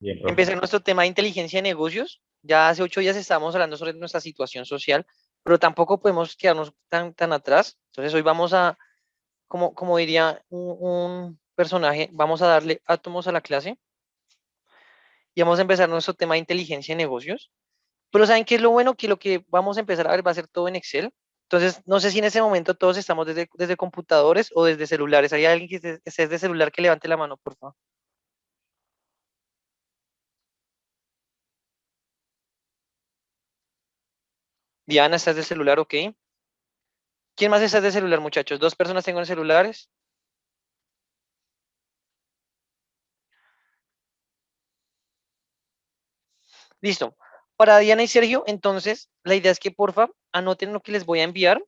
Bien, profe. Empezar nuestro tema de inteligencia de negocios. Ya hace 8 días estábamos hablando sobre nuestra situación social, pero tampoco podemos quedarnos tan atrás. Entonces hoy vamos a, como diría un personaje, vamos a darle átomos a la clase y vamos a empezar nuestro tema de inteligencia de negocios. Pero ¿saben qué es lo bueno? Que lo que vamos a empezar a ver va a ser todo en Excel. Entonces, no sé si en ese momento todos estamos desde computadores o desde celulares. ¿Hay alguien que esté desde celular que levante la mano, por favor? Diana, ¿estás de celular? Ok. ¿Quién más está de celular, muchachos? Dos personas tengo en celulares. Listo. Para Diana y Sergio, entonces, la idea es que porfa anoten lo que les voy a enviar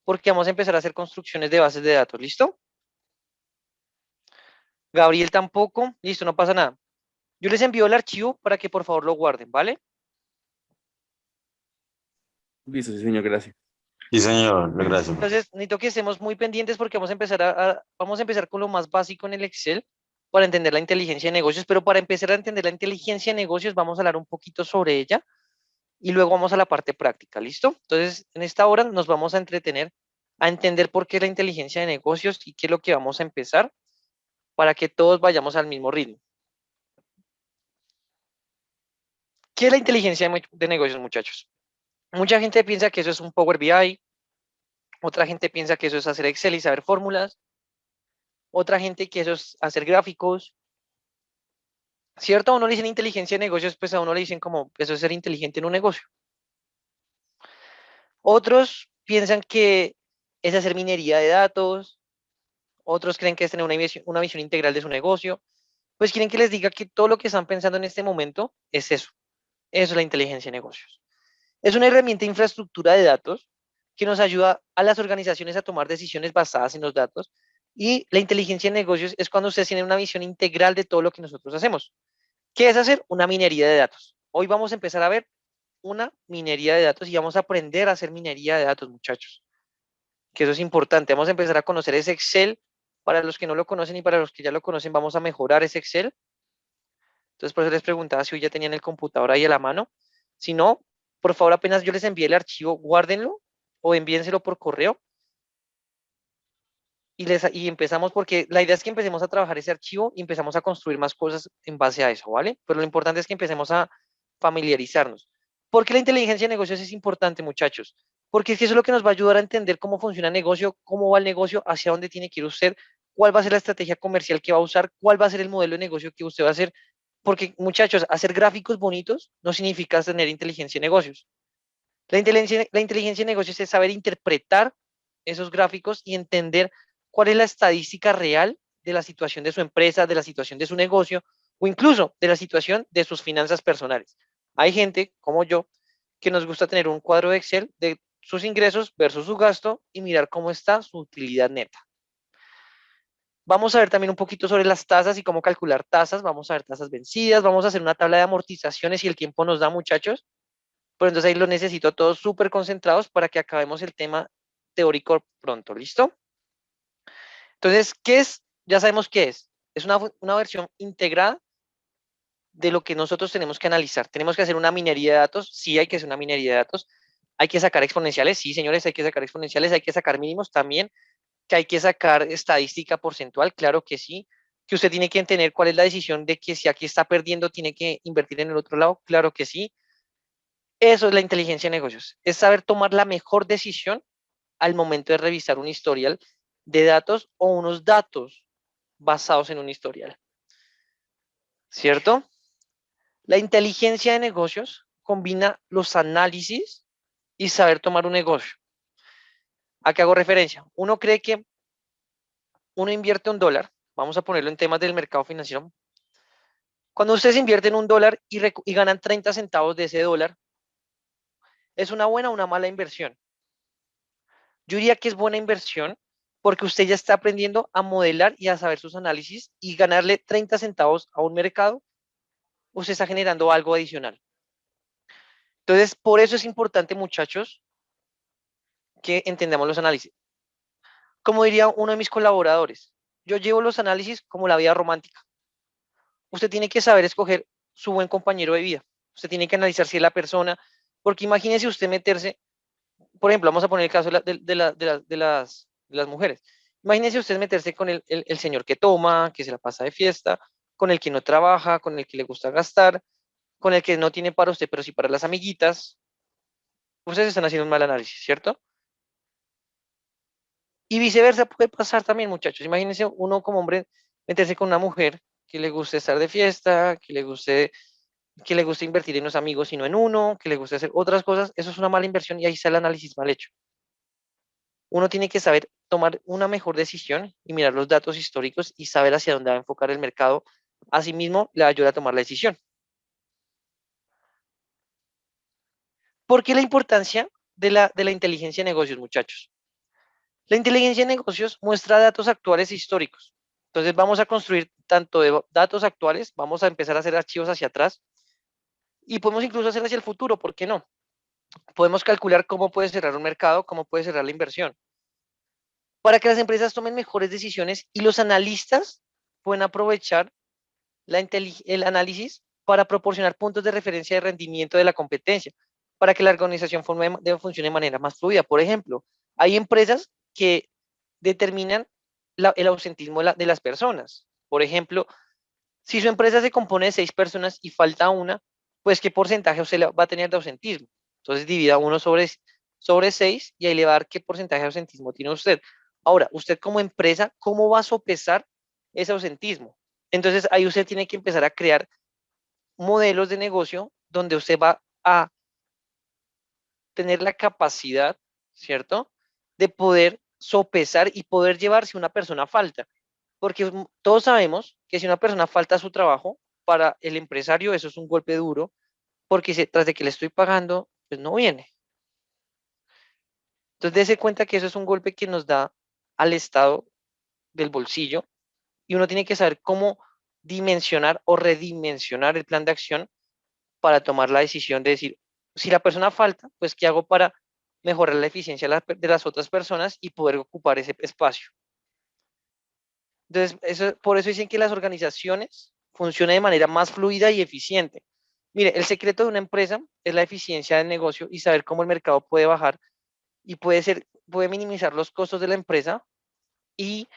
porque vamos a empezar a hacer construcciones de bases de datos. ¿Listo? Gabriel tampoco. Listo, no pasa nada. Yo les envío el archivo para que por favor lo guarden, ¿vale? Listo, sí, señor, gracias. Sí, señor, gracias, profe. Entonces, necesito que estemos muy pendientes porque vamos a empezar con lo más básico en el Excel para entender la inteligencia de negocios, pero para empezar a entender la inteligencia de negocios vamos a hablar un poquito sobre ella y luego vamos a la parte práctica, ¿listo? Entonces, en esta hora nos vamos a entretener a entender por qué la inteligencia de negocios y qué es lo que vamos a empezar para que todos vayamos al mismo ritmo. ¿Qué es la inteligencia de negocios, muchachos? Mucha gente piensa que eso es un Power BI, otra gente piensa que eso es hacer Excel y saber fórmulas, otra gente que eso es hacer gráficos, ¿cierto? A uno le dicen inteligencia de negocios, pues a uno le dicen como eso es ser inteligente en un negocio. Otros piensan que es hacer minería de datos, otros creen que es tener una visión integral de su negocio, pues quieren que les diga que todo lo que están pensando en este momento es eso. Eso es la inteligencia de negocios. Es una herramienta de infraestructura de datos que nos ayuda a las organizaciones a tomar decisiones basadas en los datos. Y la inteligencia de negocios es cuando ustedes tienen una visión integral de todo lo que nosotros hacemos. ¿Qué es hacer? Una minería de datos. Hoy vamos a empezar a ver una minería de datos y vamos a aprender a hacer minería de datos, muchachos. Que eso es importante. Vamos a empezar a conocer ese Excel. Para los que no lo conocen y para los que ya lo conocen, vamos a mejorar ese Excel. Entonces, por eso les preguntaba si hoy ya tenían el computador ahí a la mano. Si no, por favor, apenas yo les envíe el archivo, guárdenlo o envíenselo por correo y empezamos porque la idea es que empecemos a trabajar ese archivo y empezamos a construir más cosas en base a eso, ¿vale? Pero lo importante es que empecemos a familiarizarnos. ¿Por qué la inteligencia de negocios es importante, muchachos? Porque es que eso es lo que nos va a ayudar a entender cómo funciona el negocio, cómo va el negocio, hacia dónde tiene que ir usted, cuál va a ser la estrategia comercial que va a usar, cuál va a ser el modelo de negocio que usted va a hacer. Porque, muchachos, hacer gráficos bonitos no significa tener inteligencia de negocios. La inteligencia de negocios es saber interpretar esos gráficos y entender cuál es la estadística real de la situación de su empresa, de la situación de su negocio o incluso de la situación de sus finanzas personales. Hay gente como yo que nos gusta tener un cuadro de Excel de sus ingresos versus su gasto y mirar cómo está su utilidad neta. Vamos a ver también un poquito sobre las tasas y cómo calcular tasas. Vamos a ver tasas vencidas. Vamos a hacer una tabla de amortizaciones si el tiempo nos da, muchachos. Pero entonces ahí lo necesito todos súper concentrados para que acabemos el tema teórico pronto. ¿Listo? Entonces, ¿qué es? Ya sabemos qué es. Es una versión integrada de lo que nosotros tenemos que analizar. Tenemos que hacer una minería de datos. Sí, hay que hacer una minería de datos. Hay que sacar exponenciales. Sí, señores, hay que sacar exponenciales. Hay que sacar mínimos también. Que hay que sacar estadística porcentual. Claro que sí. Que usted tiene que entender cuál es la decisión de que si aquí está perdiendo, tiene que invertir en el otro lado. Claro que sí. Eso es la inteligencia de negocios. Es saber tomar la mejor decisión al momento de revisar un historial de datos o unos datos basados en un historial. ¿Cierto? La inteligencia de negocios combina los análisis y saber tomar un negocio. ¿A qué hago referencia? Uno cree que uno invierte $1, vamos a ponerlo en temas del mercado financiero. Cuando ustedes invierten $1 y ganan 30 centavos de ese dólar, ¿es una buena o una mala inversión? Yo diría que es buena inversión porque usted ya está aprendiendo a modelar y a saber sus análisis y ganarle 30 centavos a un mercado, usted está generando algo adicional. Entonces, por eso es importante, muchachos, que entendamos los análisis. Como diría uno de mis colaboradores, yo llevo los análisis como la vida romántica. Usted tiene que saber escoger su buen compañero de vida. Usted tiene que analizar si es la persona, porque imagínese usted meterse, por ejemplo, vamos a poner el caso de las mujeres. Imagínese usted meterse con el señor que toma, que se la pasa de fiesta, con el que no trabaja, con el que le gusta gastar, con el que no tiene para usted, pero sí para las amiguitas. Ustedes están haciendo un mal análisis, ¿cierto? Y viceversa puede pasar también, muchachos. Imagínense uno como hombre meterse con una mujer que le guste estar de fiesta, que le guste invertir en los amigos y no en uno, que le guste hacer otras cosas. Eso es una mala inversión y ahí está el análisis mal hecho. Uno tiene que saber tomar una mejor decisión y mirar los datos históricos y saber hacia dónde va a enfocar el mercado. Asimismo, le ayuda a tomar la decisión. ¿Por qué la importancia de la inteligencia de negocios, muchachos? La inteligencia de negocios muestra datos actuales e históricos. Entonces vamos a construir tanto de datos actuales, vamos a empezar a hacer archivos hacia atrás y podemos incluso hacer hacia el futuro, ¿por qué no? Podemos calcular cómo puede cerrar un mercado, cómo puede cerrar la inversión, para que las empresas tomen mejores decisiones y los analistas pueden aprovechar el análisis para proporcionar puntos de referencia de rendimiento de la competencia, para que la organización funcione de manera más fluida. Por ejemplo, hay empresas que determinan el ausentismo de las personas. Por ejemplo, si su empresa se compone de 6 personas y falta una, pues qué porcentaje usted va a tener de ausentismo. Entonces divida uno sobre 6 y ahí le va a dar qué porcentaje de ausentismo tiene usted. Ahora, usted como empresa, ¿cómo va a sopesar ese ausentismo? Entonces ahí usted tiene que empezar a crear modelos de negocio donde usted va a tener la capacidad, ¿cierto? De poder sopesar y poder llevar si una persona falta. Porque todos sabemos que si una persona falta a su trabajo, para el empresario eso es un golpe duro, porque tras de que le estoy pagando, pues no viene. Entonces, dése cuenta que eso es un golpe que nos da al Estado del bolsillo y uno tiene que saber cómo dimensionar o redimensionar el plan de acción para tomar la decisión de decir, si la persona falta, pues ¿qué hago para mejorar la eficiencia de las otras personas y poder ocupar ese espacio? Entonces, por eso dicen que las organizaciones funcionan de manera más fluida y eficiente. Mire, el secreto de una empresa es la eficiencia del negocio y saber cómo el mercado puede bajar y puede minimizar los costos de la empresa y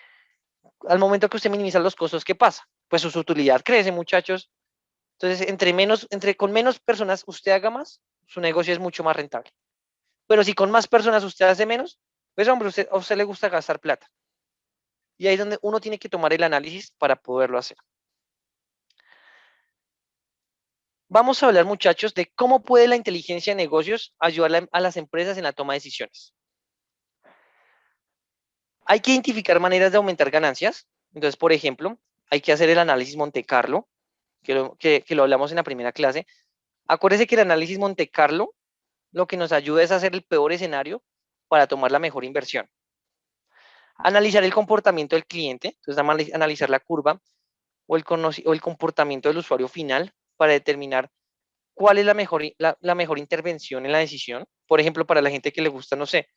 al momento que usted minimiza los costos, ¿qué pasa? Pues su utilidad crece, muchachos. Entonces, con menos personas usted haga más, su negocio es mucho más rentable. Pero si con más personas usted hace menos, pues hombre, a usted le gusta gastar plata. Y ahí es donde uno tiene que tomar el análisis para poderlo hacer. Vamos a hablar, muchachos, de cómo puede la inteligencia de negocios ayudar a las empresas en la toma de decisiones. Hay que identificar maneras de aumentar ganancias. Entonces, por ejemplo, hay que hacer el análisis Monte Carlo, que lo hablamos en la primera clase. Acuérdese que el análisis Monte Carlo lo que nos ayuda es a hacer el peor escenario para tomar la mejor inversión. Analizar el comportamiento del cliente, entonces analizar la curva o el comportamiento del usuario final para determinar cuál es la mejor intervención en la decisión. Por ejemplo, para la gente que le gusta, no sé,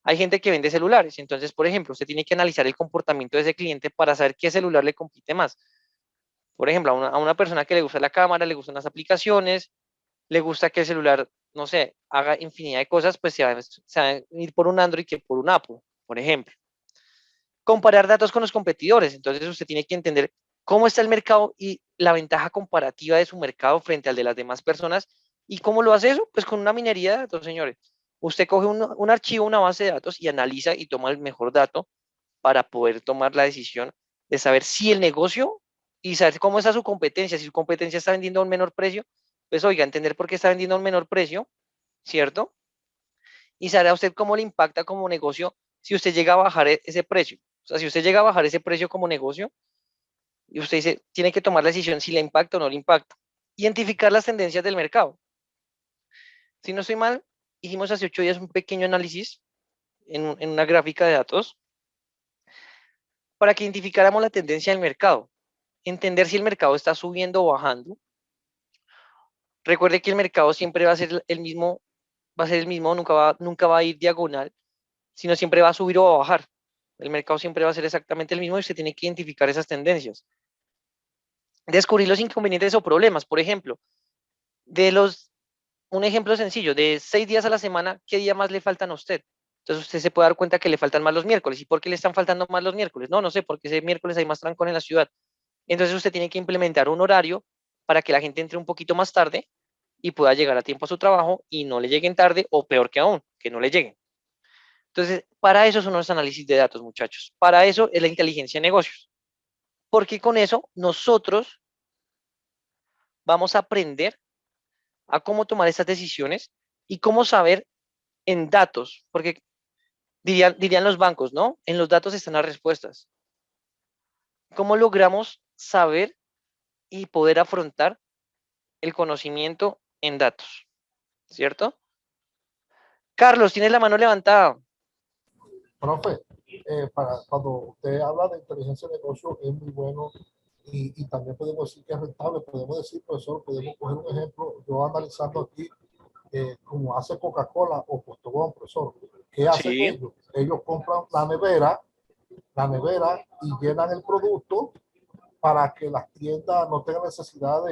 hay gente que vende celulares, entonces, por ejemplo, usted tiene que analizar el comportamiento de ese cliente para saber qué celular le compite más. Por ejemplo, a una persona que le gusta la cámara, le gustan las aplicaciones, le gusta que el celular, no sé, haga infinidad de cosas, pues se va a ir por un Android que por un Apple, por ejemplo. Comparar datos con los competidores, entonces usted tiene que entender cómo está el mercado y la ventaja comparativa de su mercado frente al de las demás personas. ¿Y cómo lo hace eso? Pues con una minería de datos, señores. Usted coge un archivo, una base de datos y analiza y toma el mejor dato para poder tomar la decisión de saber si el negocio y saber cómo está su competencia. Si su competencia está vendiendo a un menor precio, pues oiga, entender por qué está vendiendo a un menor precio, ¿cierto? Y sabrá usted cómo le impacta como negocio si usted llega a bajar ese precio. O sea, si usted llega a bajar ese precio como negocio y usted dice, tiene que tomar la decisión si le impacta o no le impacta. Identificar las tendencias del mercado. Si no estoy mal, hicimos hace 8 días un pequeño análisis en una gráfica de datos para que identificáramos la tendencia del mercado. Entender si el mercado está subiendo o bajando. Recuerde que el mercado siempre va a ser el mismo, nunca va a ir diagonal, sino siempre va a subir o a bajar. El mercado siempre va a ser exactamente el mismo y usted tiene que identificar esas tendencias. descubrir los inconvenientes o problemas. Por ejemplo, un ejemplo sencillo, de 6 días a la semana, ¿qué día más le faltan a usted? Entonces usted se puede dar cuenta que le faltan más los miércoles. ¿Y por qué le están faltando más los miércoles? No, no sé, porque ese miércoles hay más trancón en la ciudad. Entonces usted tiene que implementar un horario para que la gente entre un poquito más tarde y pueda llegar a tiempo a su trabajo y no le lleguen tarde o peor que aún, que no le lleguen. Entonces, para eso son los análisis de datos, muchachos. Para eso es la inteligencia de negocios. Porque con eso nosotros vamos a aprender a cómo tomar estas decisiones y cómo saber en datos, porque dirían los bancos, ¿no? En los datos están las respuestas. ¿Cómo logramos saber y poder afrontar el conocimiento en datos? ¿Cierto? Carlos, tienes la mano levantada. Profe, cuando usted habla de inteligencia de negocio es muy bueno y también podemos decir que es rentable. Podemos decir, profesor, podemos coger un ejemplo, yo analizando aquí, como hace Coca-Cola o Postobón, profesor, ¿qué hacen Sí. ellos? Ellos compran la nevera y llenan el producto para que las tiendas no tengan necesidad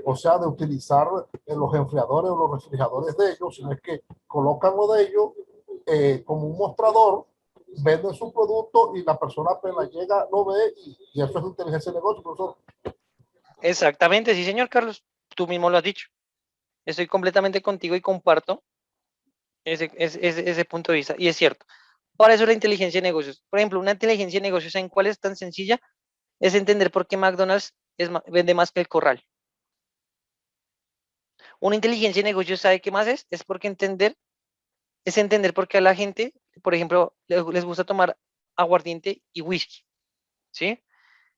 o sea, de utilizar los enfriadores o los refrigeradores de ellos, sino es que colocan lo de ellos como un mostrador, venden su producto y la persona apenas llega, lo ve y eso es inteligencia de negocio, profesor. Exactamente, sí, señor Carlos. Tú mismo lo has dicho. Estoy completamente contigo y comparto ese punto de vista. Y es cierto. Para eso la inteligencia de negocios. Por ejemplo, una inteligencia de negocios, ¿en cuál es tan sencilla? Es entender por qué McDonald's vende más que el Corral. Una inteligencia de negocios, ¿sabe qué más es? Es entender por qué a la gente, por ejemplo, les gusta tomar aguardiente y whisky, ¿sí?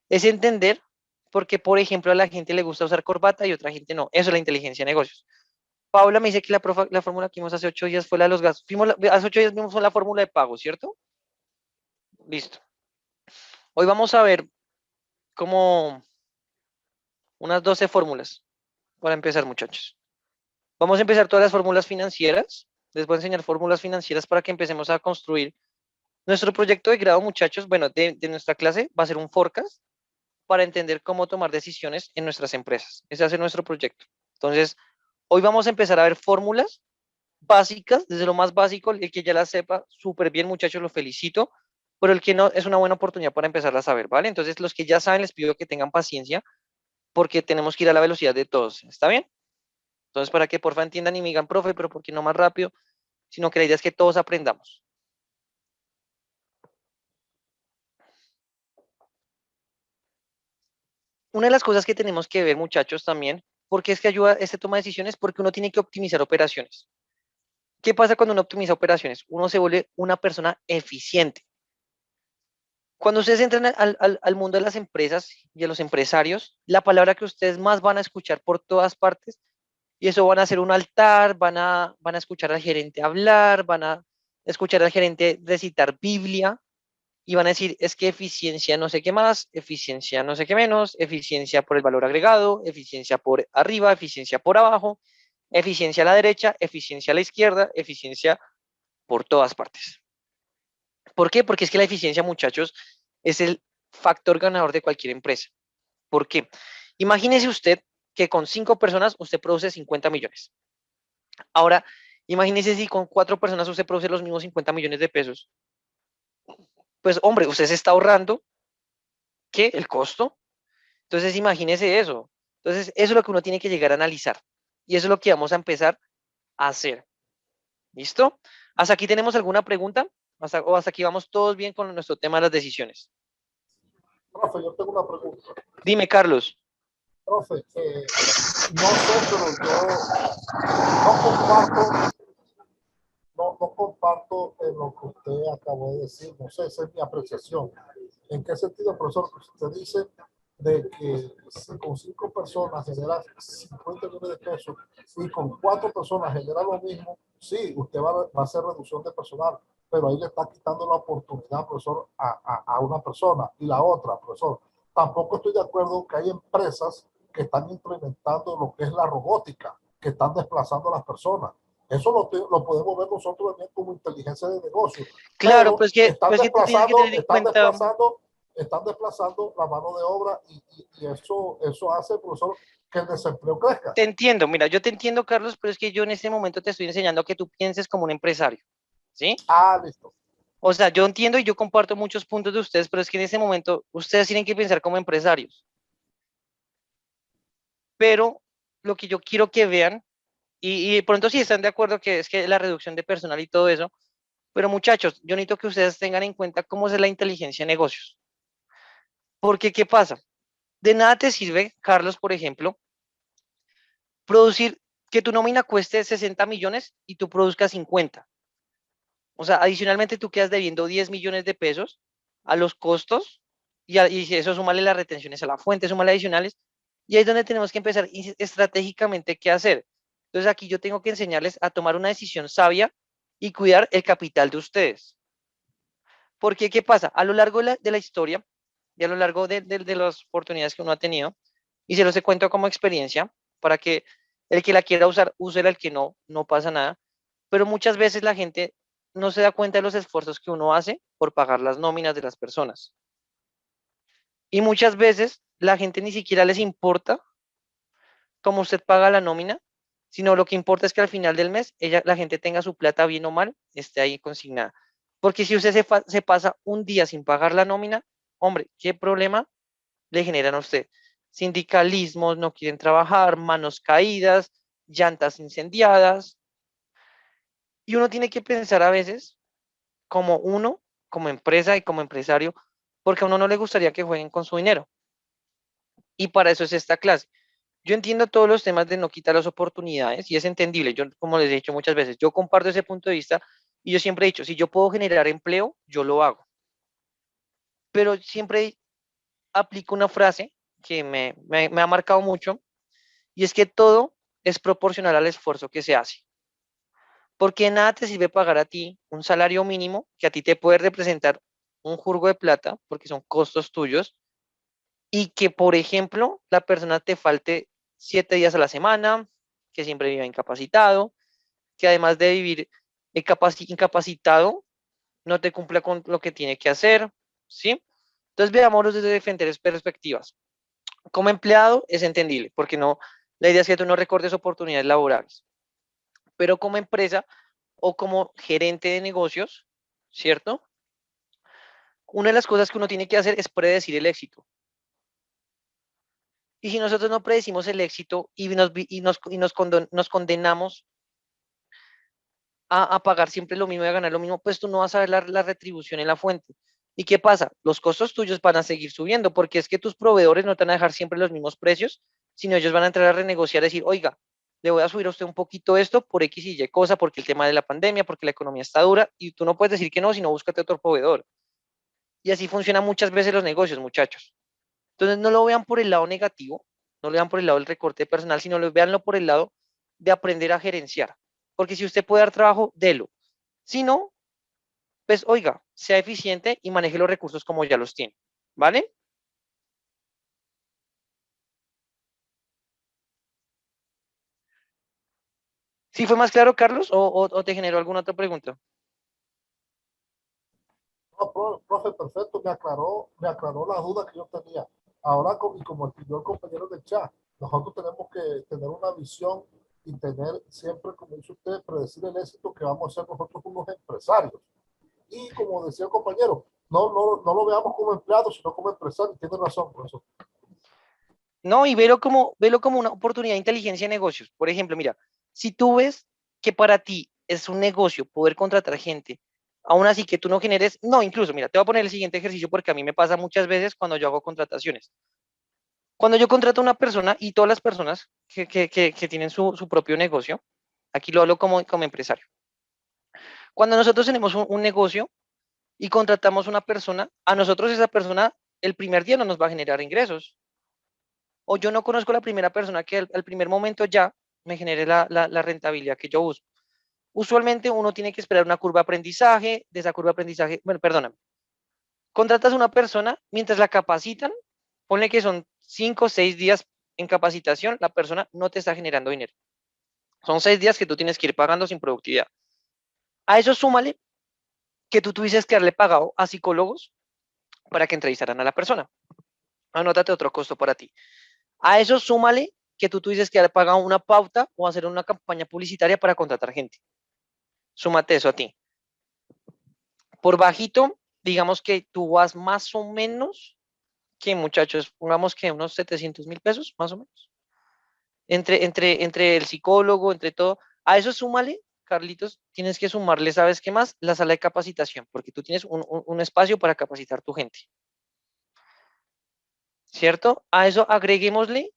Es entender por qué, por ejemplo, a la gente le gusta usar corbata y a otra gente no. Eso es la inteligencia de negocios. Paula me dice que la fórmula que vimos hace 8 días fue la de los gastos. Hace 8 días vimos la fórmula de pago, ¿cierto? Listo. Hoy vamos a ver como unas 12 fórmulas para empezar, muchachos. Vamos a empezar todas las fórmulas financieras. Les voy a enseñar fórmulas financieras para que empecemos a construir nuestro proyecto de grado, muchachos. Bueno, de nuestra clase va a ser un forecast para entender cómo tomar decisiones en nuestras empresas. Ese va a ser nuestro proyecto. Entonces, hoy vamos a empezar a ver fórmulas básicas, desde lo más básico, el que ya las sepa súper bien, muchachos, lo felicito, pero el que no, es una buena oportunidad para empezarlas a ver, ¿vale? Entonces, los que ya saben, les pido que tengan paciencia, porque tenemos que ir a la velocidad de todos, ¿está bien? Entonces, para que porfa entiendan y me digan, profe, pero ¿por qué no más rápido? Sino que la idea es que todos aprendamos. Una de las cosas que tenemos que ver, muchachos, también, porque es que ayuda este toma de decisiones, porque uno tiene que optimizar operaciones. ¿Qué pasa cuando uno optimiza operaciones? Uno se vuelve una persona eficiente. Cuando ustedes entran al mundo de las empresas y a los empresarios, la palabra que ustedes más van a escuchar por todas partes, y eso van a hacer un altar, van a escuchar al gerente hablar, van a escuchar al gerente recitar Biblia, y van a decir, es que eficiencia no sé qué más, eficiencia no sé qué menos, eficiencia por el valor agregado, eficiencia por arriba, eficiencia por abajo, eficiencia a la derecha, eficiencia a la izquierda, eficiencia por todas partes. ¿Por qué? Porque es que la eficiencia, muchachos, es el factor ganador de cualquier empresa. ¿Por qué? Imagínese usted que con 5 personas usted produce 50 millones. Ahora, imagínese si con 4 personas usted produce los mismos 50 millones de pesos. Pues, hombre, usted se está ahorrando, ¿qué? El costo. Entonces, imagínese eso. Entonces, eso es lo que uno tiene que llegar a analizar. Y eso es lo que vamos a empezar a hacer. ¿Listo? ¿Hasta aquí tenemos alguna pregunta? ¿Hasta aquí vamos todos bien con nuestro tema de las decisiones? Profe, yo tengo una pregunta. Dime, Carlos. Profe, no sé, pero yo no comparto lo que usted acabó de decir. No sé, esa es mi apreciación. ¿En qué sentido, profesor? Usted dice de que si con 5 personas genera 50 millones de pesos y con 4 personas genera lo mismo, sí, usted va a hacer reducción de personal, pero ahí le está quitando la oportunidad, profesor, a una persona. Y la otra, profesor, tampoco estoy de acuerdo que hay empresas que están implementando lo que es la robótica, que están desplazando a las personas. Eso lo podemos ver nosotros también como inteligencia de negocio. Claro, Pero pues que tú tienes que tener en cuenta. están desplazando la mano de obra y eso hace, profesor, que el desempleo crezca. Te entiendo, mira, yo te entiendo, Carlos, pero es que yo en este momento te estoy enseñando a que tú pienses como un empresario, ¿sí? Ah, listo. O sea, yo entiendo y yo comparto muchos puntos de ustedes, pero es que en ese momento ustedes tienen que pensar como empresarios. Pero lo que yo quiero que vean, y de pronto sí están de acuerdo que es que la reducción de personal y todo eso, pero muchachos, yo necesito que ustedes tengan en cuenta cómo es la inteligencia de negocios. Porque, ¿qué pasa? De nada te sirve, Carlos, por ejemplo, producir que tu nómina cueste 60 millones y tú produzcas 50. O sea, adicionalmente tú quedas debiendo 10 millones de pesos a los costos y si eso súmale las retenciones a la fuente, súmale adicionales. Y ahí es donde tenemos que empezar estratégicamente qué hacer. Entonces aquí yo tengo que enseñarles a tomar una decisión sabia y cuidar el capital de ustedes. Porque, ¿qué pasa? A lo largo de la historia y a lo largo de las oportunidades que uno ha tenido, y se los cuento como experiencia, para que el que la quiera usar, úsela, el que no, no pasa nada. Pero muchas veces la gente no se da cuenta de los esfuerzos que uno hace por pagar las nóminas de las personas. Y muchas veces la gente ni siquiera les importa cómo usted paga la nómina, sino lo que importa es que al final del mes la gente tenga su plata bien o mal, esté ahí consignada. Porque si usted se pasa un día sin pagar la nómina, hombre, ¿qué problema le generan a usted? Sindicalismos, no quieren trabajar, manos caídas, llantas incendiadas. Y uno tiene que pensar a veces como uno, como empresa y como empresario, porque a uno no le gustaría que jueguen con su dinero. Y para eso es esta clase. Yo entiendo todos los temas de no quitar las oportunidades y es entendible. Yo, como les he dicho muchas veces, yo comparto ese punto de vista y yo siempre he dicho, si yo puedo generar empleo, yo lo hago. Pero siempre aplico una frase que me ha marcado mucho y es que todo es proporcional al esfuerzo que se hace. Porque nada te sirve pagar a ti un salario mínimo que a ti te puede representar un jurgo de plata, porque son costos tuyos, y que, por ejemplo, la persona te falte 7 días a la semana, que siempre viva incapacitado, que además de vivir incapacitado, no te cumpla con lo que tiene que hacer, ¿sí? Entonces veámoslo desde diferentes perspectivas. Como empleado es entendible, porque no, la idea es que tú no recortes oportunidades laborales, pero como empresa o como gerente de negocios, ¿cierto? Una de las cosas que uno tiene que hacer es predecir el éxito. Y si nosotros no predecimos el éxito nos condenamos a pagar siempre lo mismo y a ganar lo mismo, pues tú no vas a ver la retribución en la fuente. ¿Y qué pasa? Los costos tuyos van a seguir subiendo porque es que tus proveedores no te van a dejar siempre los mismos precios, sino ellos van a entrar a renegociar y decir, oiga, le voy a subir a usted un poquito esto por X y Y cosa, porque el tema de la pandemia, porque la economía está dura, y tú no puedes decir que no, sino búscate otro proveedor. Y así funcionan muchas veces los negocios, muchachos. Entonces no lo vean por el lado negativo, no lo vean por el lado del recorte personal, sino lo veanlo por el lado de aprender a gerenciar. Porque si usted puede dar trabajo, délo. Si no, pues oiga, sea eficiente y maneje los recursos como ya los tiene. ¿Vale? ¿Sí fue más claro, Carlos, o te generó alguna otra pregunta? No, profe, perfecto, me aclaró la duda que yo tenía. Ahora, y como escribió el compañero del chat, nosotros tenemos que tener una visión y tener siempre, como dice usted, predecir el éxito que vamos a ser nosotros unos empresarios. Y como decía el compañero, no lo veamos como empleados, sino como empresarios. Tiene razón, por eso. No, y velo como una oportunidad de inteligencia de negocios. Por ejemplo, mira, si tú ves que para ti es un negocio poder contratar gente, aún así que tú no generes, no, incluso, mira, te voy a poner el siguiente ejercicio porque a mí me pasa muchas veces cuando yo hago contrataciones. Cuando yo contrato a una persona y todas las personas que tienen su propio negocio, aquí lo hablo como empresario. Cuando nosotros tenemos un negocio y contratamos una persona, a nosotros esa persona el primer día no nos va a generar ingresos. O yo no conozco la primera persona que al primer momento ya me genere la rentabilidad que yo busco. Usualmente uno tiene que esperar una curva de aprendizaje, de esa curva de aprendizaje, bueno, perdóname, contratas a una persona, mientras la capacitan, ponle que son 5 o 6 días en capacitación, la persona no te está generando dinero. Son 6 días que tú tienes que ir pagando sin productividad. A eso súmale que tú tuvieses que darle pagado a psicólogos para que entrevistaran a la persona. Anótate otro costo para ti. A eso súmale que tú dices que pagar una pauta o hacer una campaña publicitaria para contratar gente. Súmate eso a ti. Por bajito, digamos que tú vas más o menos, que muchachos, pongamos que unos 700.000 pesos, más o menos. Entre el psicólogo, entre todo. A eso súmale, Carlitos, tienes que sumarle, ¿sabes qué más? La sala de capacitación, porque tú tienes un espacio para capacitar tu gente. ¿Cierto? A eso agreguémosle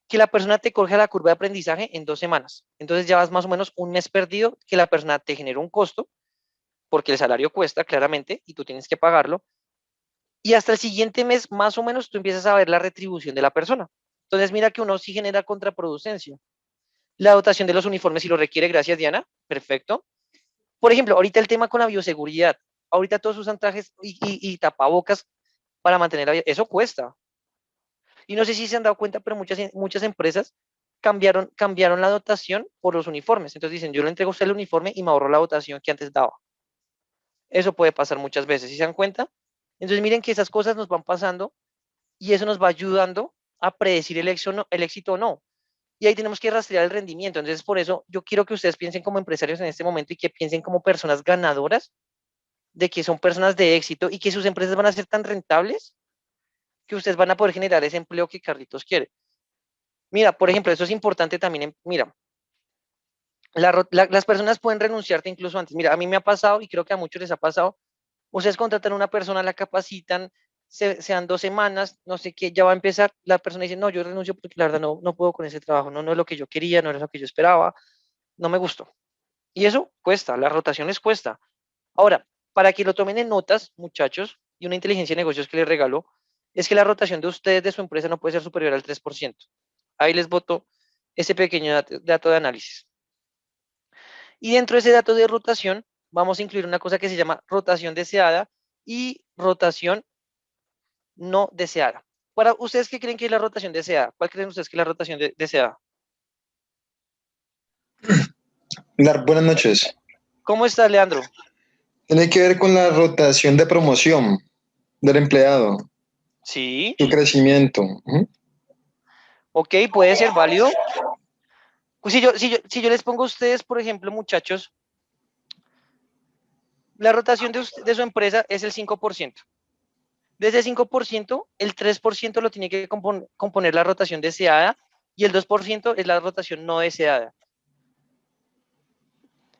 que la persona te corrija la curva de aprendizaje en 2 semanas. Entonces ya vas más o menos un mes perdido que la persona te genera un costo, porque el salario cuesta claramente y tú tienes que pagarlo. Y hasta el siguiente mes, más o menos, tú empiezas a ver la retribución de la persona. Entonces mira que uno sí genera contraproducencia. La dotación de los uniformes si lo requiere, gracias Diana, perfecto. Por ejemplo, ahorita el tema con la bioseguridad. Ahorita todos usan trajes y tapabocas para mantener eso cuesta. Y no sé si se han dado cuenta, pero muchas empresas cambiaron la dotación por los uniformes. Entonces dicen, yo le entrego a usted el uniforme y me ahorro la dotación que antes daba. Eso puede pasar muchas veces, ¿sí se dan cuenta? Entonces miren que esas cosas nos van pasando y eso nos va ayudando a predecir el éxito o no. Y ahí tenemos que rastrear el rendimiento. Entonces, por eso yo quiero que ustedes piensen como empresarios en este momento y que piensen como personas ganadoras, de que son personas de éxito y que sus empresas van a ser tan rentables que ustedes van a poder generar ese empleo que Carlitos quiere. Mira, por ejemplo, eso es importante también. Mira, las personas pueden renunciarte incluso antes. Mira, a mí me ha pasado y creo que a muchos les ha pasado. Ustedes contratan a una persona, la capacitan, se dan 2 semanas, no sé qué, ya va a empezar. La persona dice, no, yo renuncio porque la verdad no puedo con ese trabajo, no es lo que yo quería, no es lo que yo esperaba, no me gustó. Y eso cuesta, las rotaciones cuesta. Ahora, para que lo tomen en notas, muchachos, y una inteligencia de negocios que les regalo, es que la rotación de ustedes de su empresa no puede ser superior al 3%. Ahí les boto ese pequeño dato de análisis. Y dentro de ese dato de rotación, vamos a incluir una cosa que se llama rotación deseada y rotación no deseada. Para ustedes, ¿qué creen que es la rotación deseada? ¿Cuál creen ustedes que es la rotación deseada? Buenas noches. ¿Cómo está, Leandro? Tiene que ver con la rotación de promoción del empleado, Sí, su crecimiento. Ujú. ok, puede ser válido. Pues si yo les pongo a ustedes, por ejemplo, muchachos, la rotación de su empresa es el 5%. De ese 5%, el 3% lo tiene que componer la rotación deseada y el 2% es la rotación no deseada.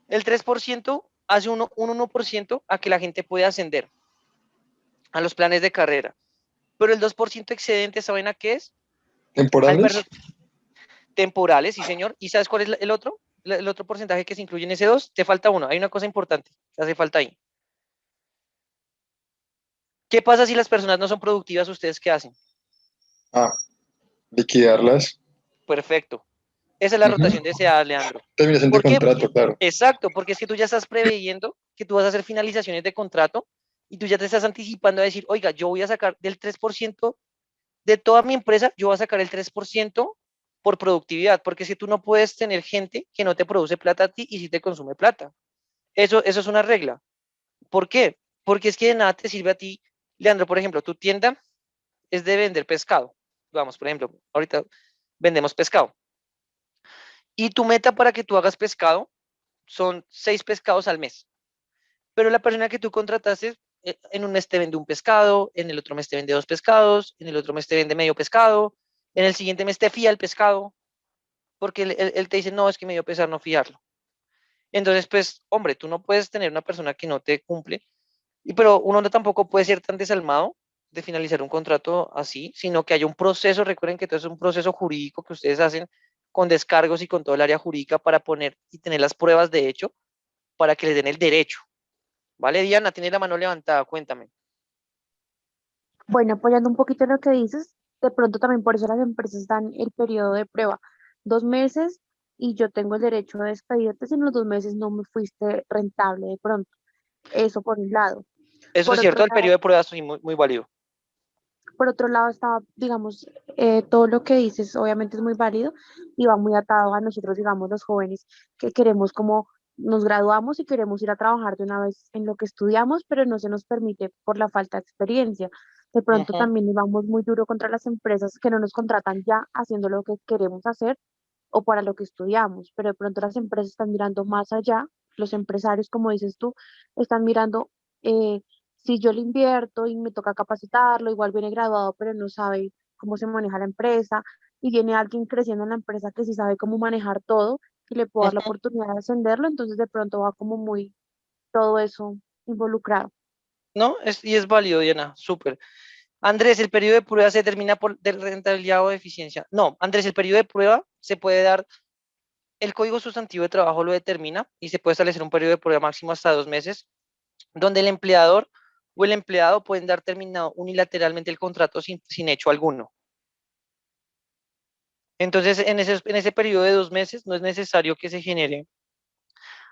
El 3% hace un 1% a que la gente pueda ascender a los planes de carrera. Pero el 2% excedente, ¿saben a qué es? ¿Temporales? Temporales, sí, señor. ¿Y sabes cuál es el otro? El otro porcentaje que se incluye en ese 2, te falta uno. Hay una cosa importante que hace falta ahí. ¿Qué pasa si las personas no son productivas? ¿Ustedes qué hacen? Ah, liquidarlas. Perfecto. Esa es la rotación deseada, Leandro. Terminación de ¿Por qué? contrato, claro. Exacto, porque es que tú ya estás preveyendo que tú vas a hacer finalizaciones de contrato y tú ya te estás anticipando a decir, oiga, yo voy a sacar del 3% de toda mi empresa, yo voy a sacar el 3% por productividad, porque si tú no puedes tener gente que no te produce plata a ti y sí te consume plata. Eso es una regla. ¿Por qué? Porque es que de nada te sirve a ti, Leandro, por ejemplo, tu tienda es de vender pescado. Vamos, por ejemplo, ahorita vendemos pescado. Y tu meta para que tú hagas pescado son 6 pescados al mes. Pero la persona que tú contrataste, en un mes te vende un pescado, en el otro mes te vende 2 pescados, en el otro mes te vende medio pescado, en el siguiente mes te fía el pescado, porque él te dice, no, es que me dio pesar no fiarlo. Entonces, pues, hombre, tú no puedes tener una persona que no te cumple, pero uno no tampoco puede ser tan desalmado de finalizar un contrato así, sino que haya un proceso, recuerden que todo es un proceso jurídico que ustedes hacen con descargos y con todo el área jurídica para poner y tener las pruebas de hecho para que les den el derecho. ¿Vale, Diana? Tiene la mano levantada, cuéntame. Bueno, apoyando un poquito lo que dices, de pronto también por eso las empresas dan el periodo de prueba, 2 meses, y yo tengo el derecho de despedirte si en los 2 meses no me fuiste rentable de pronto. Eso por un lado. Eso es Por otro cierto, el lado, periodo de prueba es muy, muy válido. por otro lado está, digamos, todo lo que dices obviamente es muy válido y va muy atado a nosotros, digamos, los jóvenes que queremos como nos graduamos y queremos ir a trabajar de una vez en lo que estudiamos, pero no se nos permite por la falta de experiencia. De pronto Ujú. también nos vamos muy duro contra las empresas que no nos contratan ya haciendo lo que queremos hacer o para lo que estudiamos, pero de pronto las empresas están mirando más allá, los empresarios, como dices tú, están mirando si yo le invierto y me toca capacitarlo, igual viene graduado, pero no sabe cómo se maneja la empresa, y viene alguien creciendo en la empresa que sí sabe cómo manejar todo y le puedo dar la Ujú. oportunidad de ascenderlo, entonces de pronto va como muy todo eso involucrado. ¿No? Y es válido, Diana, súper. Andrés, ¿el periodo de prueba se determina por de rentabilidad o de eficiencia? No, Andrés, el periodo de prueba se puede dar, el código sustantivo de trabajo lo determina y se puede establecer un periodo de prueba máximo hasta 2 meses, donde el empleador o el empleado pueden dar terminado unilateralmente el contrato sin hecho alguno. Entonces, en ese periodo de 2 meses no es necesario que se genere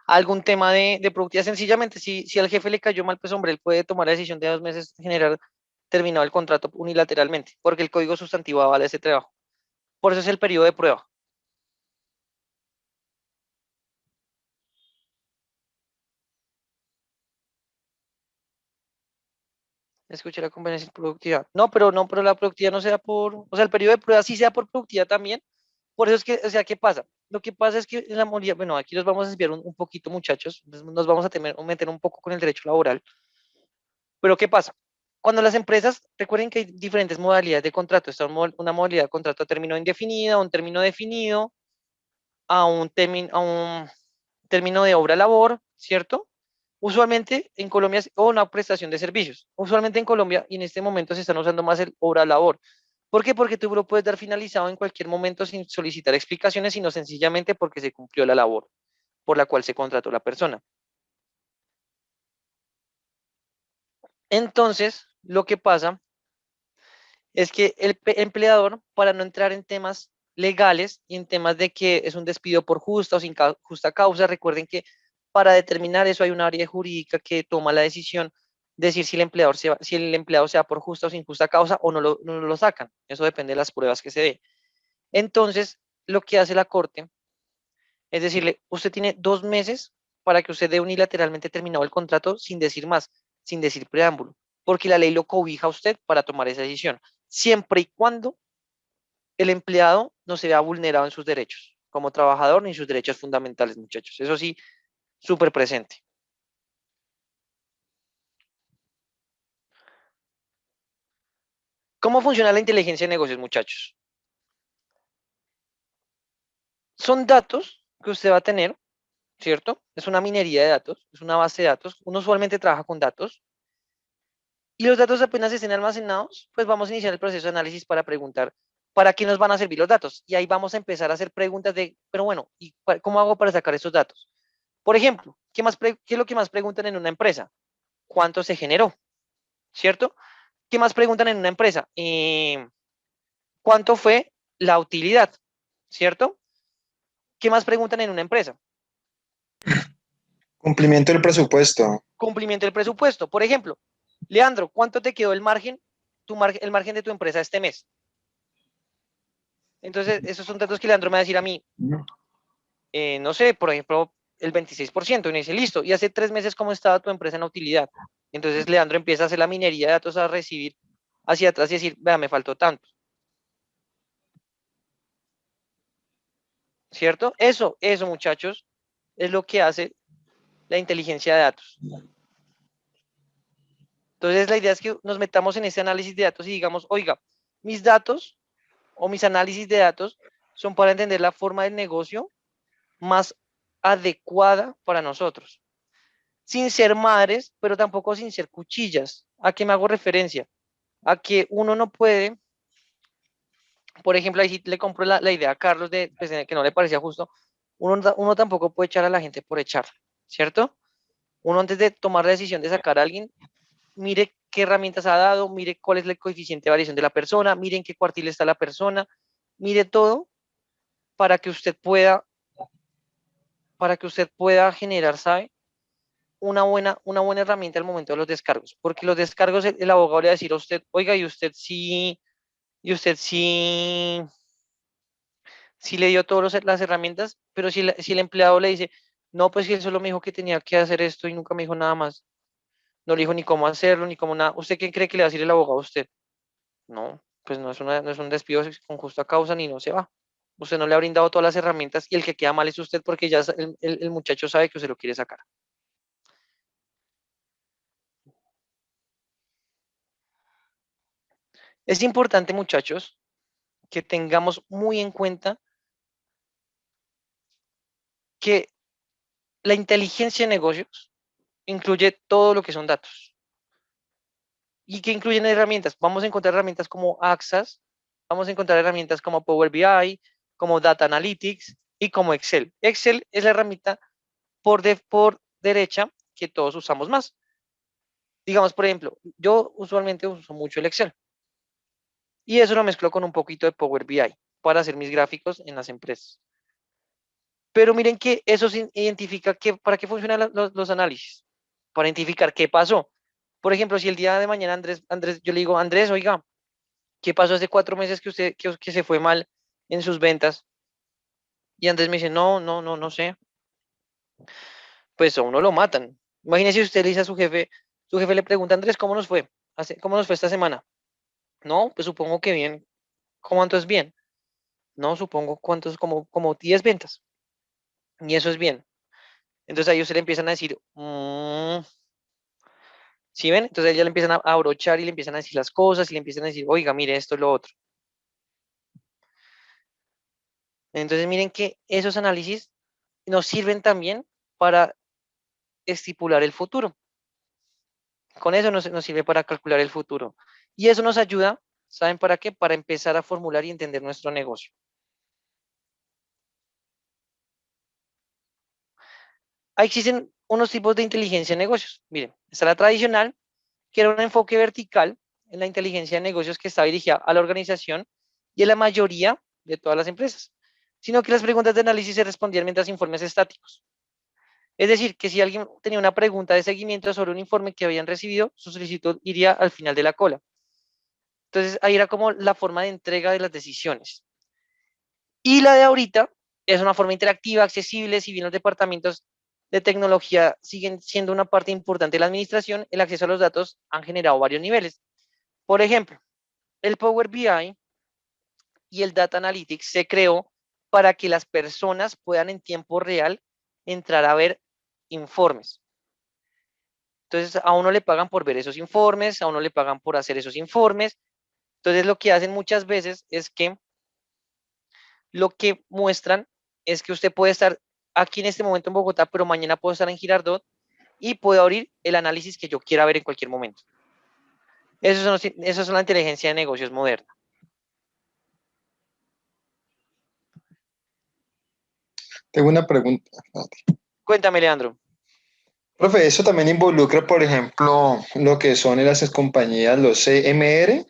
algún tema de productividad. Sencillamente, si al jefe le cayó mal, pues hombre, él puede tomar la decisión de 2 meses generar terminado el contrato unilateralmente, porque el código sustantivo avala ese trabajo. Por eso es el periodo de prueba. Escuché la conveniencia y productividad. No, pero la productividad no se da o sea, el periodo de prueba sí se da por productividad también. Por eso es que, o sea, ¿qué pasa? Lo que pasa es que en la modalidad, bueno, aquí los vamos a desviar un poquito, muchachos, nos vamos a meter un poco con el derecho laboral. Pero ¿qué pasa? Cuando las empresas, recuerden que hay diferentes modalidades de contrato. Está una modalidad de contrato a término indefinido, a un término definido, a un término de obra-labor, ¿cierto? Usualmente en Colombia, o una prestación de servicios. Usualmente en Colombia y en este momento se están usando más el obra-labor. ¿Por qué? Porque tú lo puedes dar finalizado en cualquier momento sin solicitar explicaciones, sino sencillamente porque se cumplió la labor por la cual se contrató la persona. Entonces, lo que pasa es que el empleador, para no entrar en temas legales y en temas de que es un despido por justa o sin justa causa, recuerden que para determinar eso hay una área jurídica que toma la decisión de decir si el empleado sea por justa o sin justa causa o no lo sacan. Eso depende de las pruebas que se dé. Entonces, lo que hace la Corte es decirle, usted tiene 2 meses para que usted dé unilateralmente terminado el contrato sin decir más, sin decir preámbulo, porque la ley lo cobija a usted para tomar esa decisión, siempre y cuando el empleado no se vea vulnerado en sus derechos como trabajador ni sus derechos fundamentales, muchachos. Eso sí, súper presente. ¿Cómo funciona la inteligencia de negocios, muchachos? Son datos que usted va a tener, ¿cierto? Es una minería de datos, es una base de datos. Uno usualmente trabaja con datos. Y los datos apenas estén almacenados, pues vamos a iniciar el proceso de análisis para preguntar para qué nos van a servir los datos. Y ahí vamos a empezar a hacer preguntas de, pero bueno, ¿y cómo hago para sacar esos datos? Por ejemplo, ¿qué es lo que más preguntan en una empresa? ¿Cuánto se generó? ¿Cierto? ¿Qué más preguntan en una empresa? ¿Cuánto fue la utilidad? ¿Cierto? ¿Qué más preguntan en una empresa? Cumplimiento del presupuesto. Cumplimiento del presupuesto. Por ejemplo, Leandro, ¿cuánto te quedó el margen, el margen de tu empresa este mes? Entonces, esos son datos que Leandro me va a decir a mí, no sé, por ejemplo, el 26%, y me dice, listo, y hace 3 meses, ¿cómo estaba tu empresa en utilidad? Entonces, Leandro empieza a hacer la minería de datos, a recibir hacia atrás y decir, vea, me faltó tanto, ¿cierto? Eso, muchachos, es lo que hace la inteligencia de datos. Entonces, la idea es que nos metamos en ese análisis de datos y digamos, oiga, mis datos o mis análisis de datos son para entender la forma del negocio más adecuada para nosotros, sin ser madres, pero tampoco sin ser cuchillas. ¿A qué me hago referencia? A que uno no puede, por ejemplo, ahí sí le compro la idea a Carlos de pues, que no le parecía justo, uno tampoco puede echar a la gente por echar, ¿cierto? Uno antes de tomar la decisión de sacar a alguien, mire qué herramientas ha dado, mire cuál es el coeficiente de variación de la persona, mire en qué cuartil está la persona, mire todo para que usted pueda, generar, ¿sabe? Una buena herramienta al momento de los descargos, porque los descargos el abogado le va a decir a usted, oiga, y usted sí le dio todas las herramientas, pero si el empleado le dice, No, pues si él solo me dijo que tenía que hacer esto y nunca me dijo nada más. No le dijo ni cómo hacerlo, ni cómo nada. ¿Usted qué cree que le va a decir el abogado a usted? No, pues no es un despido con justa causa ni no se va. Usted no le ha brindado todas las herramientas y el que queda mal es usted porque ya el muchacho sabe que usted lo quiere sacar. Es importante, muchachos, que tengamos muy en cuenta que la inteligencia de negocios incluye todo lo que son datos. ¿Y que incluyen herramientas? Vamos a encontrar herramientas como Axas, vamos a encontrar herramientas como Power BI, como Data Analytics y como Excel. Excel es la herramienta por derecha que todos usamos más. Digamos, por ejemplo, yo usualmente uso mucho el Excel y eso lo mezclo con un poquito de Power BI para hacer mis gráficos en las empresas. Pero miren que eso identifica para qué funcionan los análisis, para identificar qué pasó. Por ejemplo, si el día de mañana Andrés, yo le digo, Andrés, oiga, ¿qué pasó hace 4 meses que usted que se fue mal en sus ventas? Y Andrés me dice, no sé. Pues a uno lo matan. Imagínese si usted le dice a su jefe le pregunta, Andrés, ¿cómo nos fue? ¿Cómo nos fue esta semana? No, pues supongo que bien. ¿Cuánto es bien? No, supongo cuántos, como 10 ventas. Y eso es bien. Entonces a ellos se le empiezan a decir, ¿sí ven? Entonces ya le empiezan a abrochar y le empiezan a decir las cosas y le empiezan a decir, oiga, mire esto es lo otro. Entonces miren que esos análisis nos sirven también para estipular el futuro. Con eso nos sirve para calcular el futuro. Y eso nos ayuda, ¿saben para qué? Para empezar a formular y entender nuestro negocio. Ahí existen unos tipos de inteligencia de negocios. Miren, está la tradicional, que era un enfoque vertical en la inteligencia de negocios que está dirigida a la organización y a la mayoría de todas las empresas, sino que las preguntas de análisis se respondían mientras informes estáticos. Es decir, que si alguien tenía una pregunta de seguimiento sobre un informe que habían recibido, su solicitud iría al final de la cola. Entonces, ahí era como la forma de entrega de las decisiones. Y la de ahorita es una forma interactiva, accesible, si bien los departamentos de tecnología siguen siendo una parte importante de la administración, el acceso a los datos han generado varios niveles. Por ejemplo, el Power BI y el Data Analytics se creó para que las personas puedan en tiempo real entrar a ver informes. Entonces, a uno le pagan por ver esos informes, a uno le pagan por hacer esos informes. Entonces, lo que hacen muchas veces es que lo que muestran es que usted puede estar aquí en este momento en Bogotá, pero mañana puedo estar en Girardot y puedo abrir el análisis que yo quiera ver en cualquier momento. Eso es la inteligencia de negocios moderna. Tengo una pregunta. Cuéntame, Leandro. Profe, eso también involucra, por ejemplo, lo que son en las compañías, los CMR,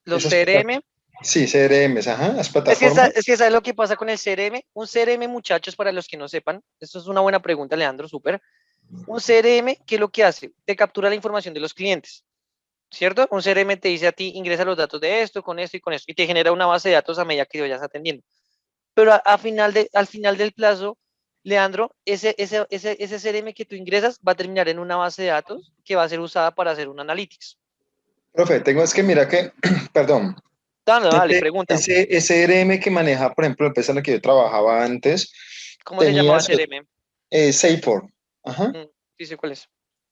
Los esas CRM. sí, CRMs, ajá, las Es que, plataformas. ¿sabes lo que pasa con el CRM? Un CRM, muchachos, para los que no sepan, esto es una buena pregunta, Leandro, súper. Un CRM, ¿qué es lo que hace? Te captura la información de los clientes, ¿cierto? Un CRM te dice a ti, ingresa los datos de esto, con esto y con esto, y te genera una base de datos a medida que vayas atendiendo. Pero al final del plazo, Leandro, ese CRM que tú ingresas va a terminar en una base de datos que va a ser usada para hacer un analytics. Profe, es que mira que, perdón, Dale, dale, pregunta. ese CRM que maneja, por ejemplo, la empresa en la que yo trabajaba antes, ¿Cómo se tenía llamaba CRM? Salesforce, ajá, Sí sé cuál es.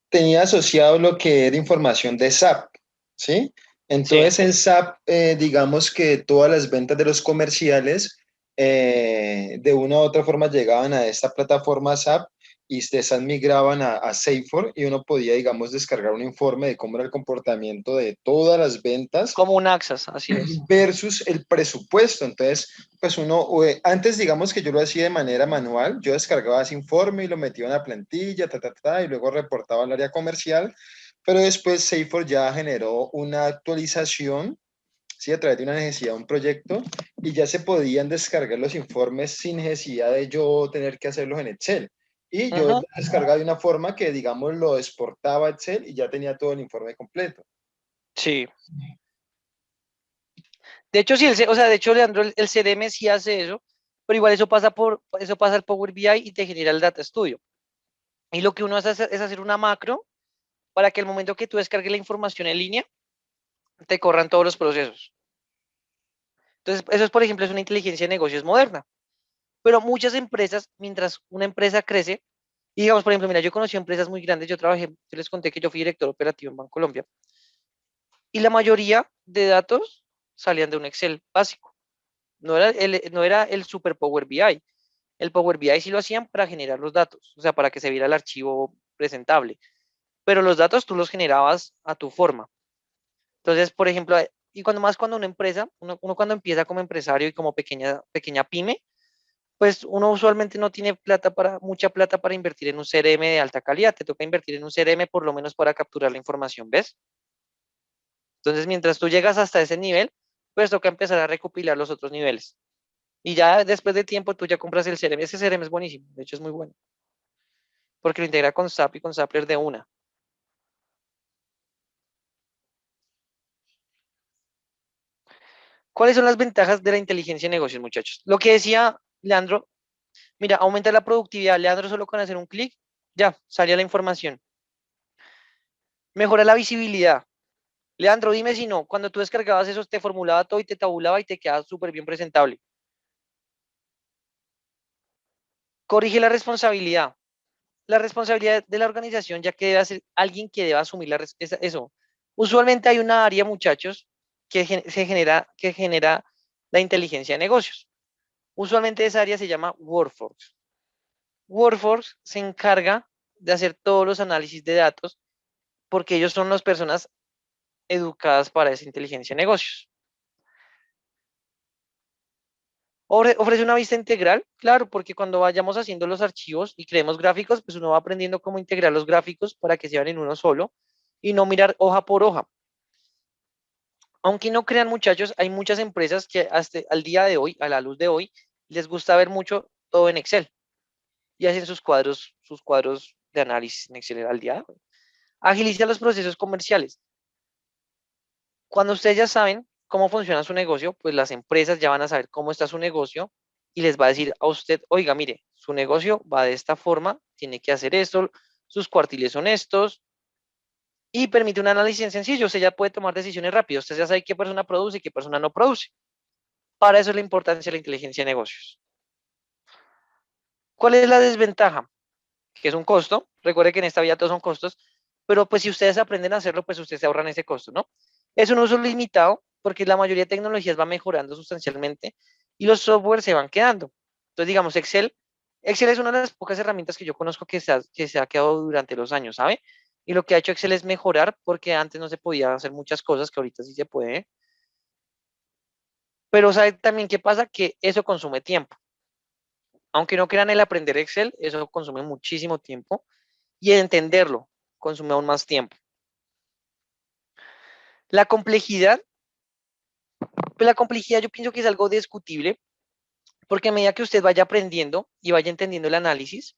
tenía asociado lo que era información de SAP, ¿sí? Sí. Entonces en SAP, digamos que todas las ventas de los comerciales de una u otra forma llegaban a esta plataforma SAP y de esas migraban a Salesforce y uno podía, digamos, descargar un informe de cómo era el comportamiento de todas las ventas Como un Axas, así es. versus el presupuesto. Entonces, pues uno, antes digamos que yo lo hacía de manera manual, yo descargaba ese informe y lo metía en una plantilla, y luego reportaba al área comercial, pero después Salesforce ya generó una actualización, ¿sí? A través de una necesidad de un proyecto y ya se podían descargar los informes sin necesidad de yo tener que hacerlos en Excel. Y yo Ujú. descargaba de una forma que, digamos, lo exportaba a Excel y ya tenía todo el informe completo. Sí. De hecho, sí, o sea, de hecho, Leandro, el CRM sí hace eso, pero igual eso pasa al Power BI y te genera el Data Studio. Y lo que uno hace es hacer una macro para que al momento que tú descargues la información en línea, te corran todos los procesos. Entonces, eso es, por ejemplo, es una inteligencia de negocios moderna. Pero muchas empresas, mientras una empresa crece, y digamos, por ejemplo, mira, yo conocí empresas muy grandes, yo trabajé, yo les conté que yo fui director operativo en Bancolombia, y la mayoría de datos salían de un Excel básico. No era el Super Power BI. El Power BI sí lo hacían para generar los datos, o sea, para que se viera el archivo presentable. Pero los datos tú los generabas a tu forma. Entonces, por ejemplo, y cuando una empresa, uno cuando empieza como empresario y como pequeña pyme, pues uno usualmente no tiene mucha plata para invertir en un CRM de alta calidad. Te toca invertir en un CRM por lo menos para capturar la información, ¿ves? Entonces, mientras tú llegas hasta ese nivel, pues toca empezar a recopilar los otros niveles. Y ya después de tiempo tú ya compras el CRM. Ese CRM es buenísimo, de hecho es muy bueno, porque lo integra con SAP y con Zapier de una. ¿Cuáles son las ventajas de la inteligencia de negocios, muchachos? Lo que decía Leandro, mira, aumenta la productividad. Leandro solo con hacer un clic, ya, salía la información. Mejora la visibilidad. Leandro, dime si no, cuando tú descargabas eso te formulaba todo y te tabulaba y te quedaba súper bien presentable. Corrige la responsabilidad. La responsabilidad de la organización, ya que debe ser alguien que deba asumir eso. Usualmente hay una área, muchachos, que genera la inteligencia de negocios. Usualmente esa área se llama Workforce. Workforce se encarga de hacer todos los análisis de datos porque ellos son las personas educadas para esa inteligencia de negocios. Ofrece una vista integral, claro, porque cuando vayamos haciendo los archivos y creemos gráficos, pues uno va aprendiendo cómo integrar los gráficos para que se vean en uno solo y no mirar hoja por hoja. Aunque no crean, muchachos, hay muchas empresas que hasta al día de hoy, a la luz de hoy, les gusta ver mucho todo en Excel y hacen sus cuadros de análisis en Excel al día de hoy. Agiliza los procesos comerciales. Cuando ustedes ya saben cómo funciona su negocio, pues las empresas ya van a saber cómo está su negocio y les va a decir a usted, oiga, mire, su negocio va de esta forma, tiene que hacer esto, sus cuartiles son estos, y permite un análisis sencillo. Usted ya puede tomar decisiones rápidas. Usted ya sabe qué persona produce y qué persona no produce. Para eso es la importancia de la inteligencia de negocios. ¿Cuál es la desventaja? Que es un costo. Recuerde que en esta vida todos son costos, pero pues si ustedes aprenden a hacerlo, pues ustedes se ahorran ese costo, ¿no? Es un uso limitado porque la mayoría de tecnologías va mejorando sustancialmente y los softwares se van quedando. Entonces, digamos, Excel es una de las pocas herramientas que yo conozco que se ha quedado durante los años, ¿sabe? Y lo que ha hecho Excel es mejorar porque antes no se podía hacer muchas cosas que ahorita sí se puede. Pero ¿sabe también qué pasa? Que eso consume tiempo. Aunque no quieran el aprender Excel, eso consume muchísimo tiempo y el entenderlo consume aún más tiempo. La complejidad, pues la complejidad yo pienso que es algo discutible porque a medida que usted vaya aprendiendo y vaya entendiendo el análisis,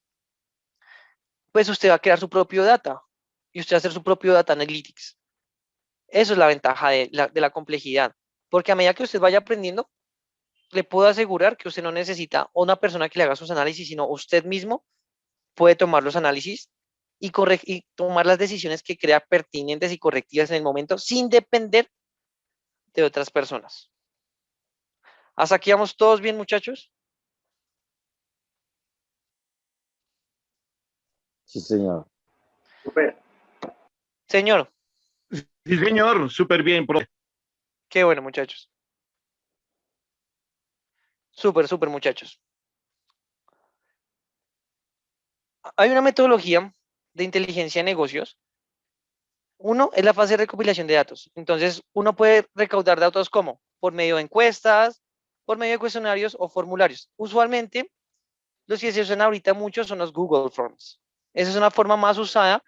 pues usted va a crear su propio data y usted va a hacer su propio data analytics. Eso es la ventaja de la complejidad, porque a medida que usted vaya aprendiendo, le puedo asegurar que usted no necesita una persona que le haga sus análisis, sino usted mismo puede tomar los análisis y tomar las decisiones que crea pertinentes y correctivas en el momento sin depender de otras personas. ¿Hasta aquí vamos todos bien, muchachos? Sí, señor. Señor, Sí, señor, súper bien, profe. qué bueno, muchachos. Súper, súper, muchachos. Hay una metodología de inteligencia de negocios. Uno es la fase de recopilación de datos. Entonces, uno puede recaudar datos como por medio de encuestas, por medio de cuestionarios o formularios. Usualmente, los que se usan ahorita mucho son los Google Forms. Esa es una forma más usada.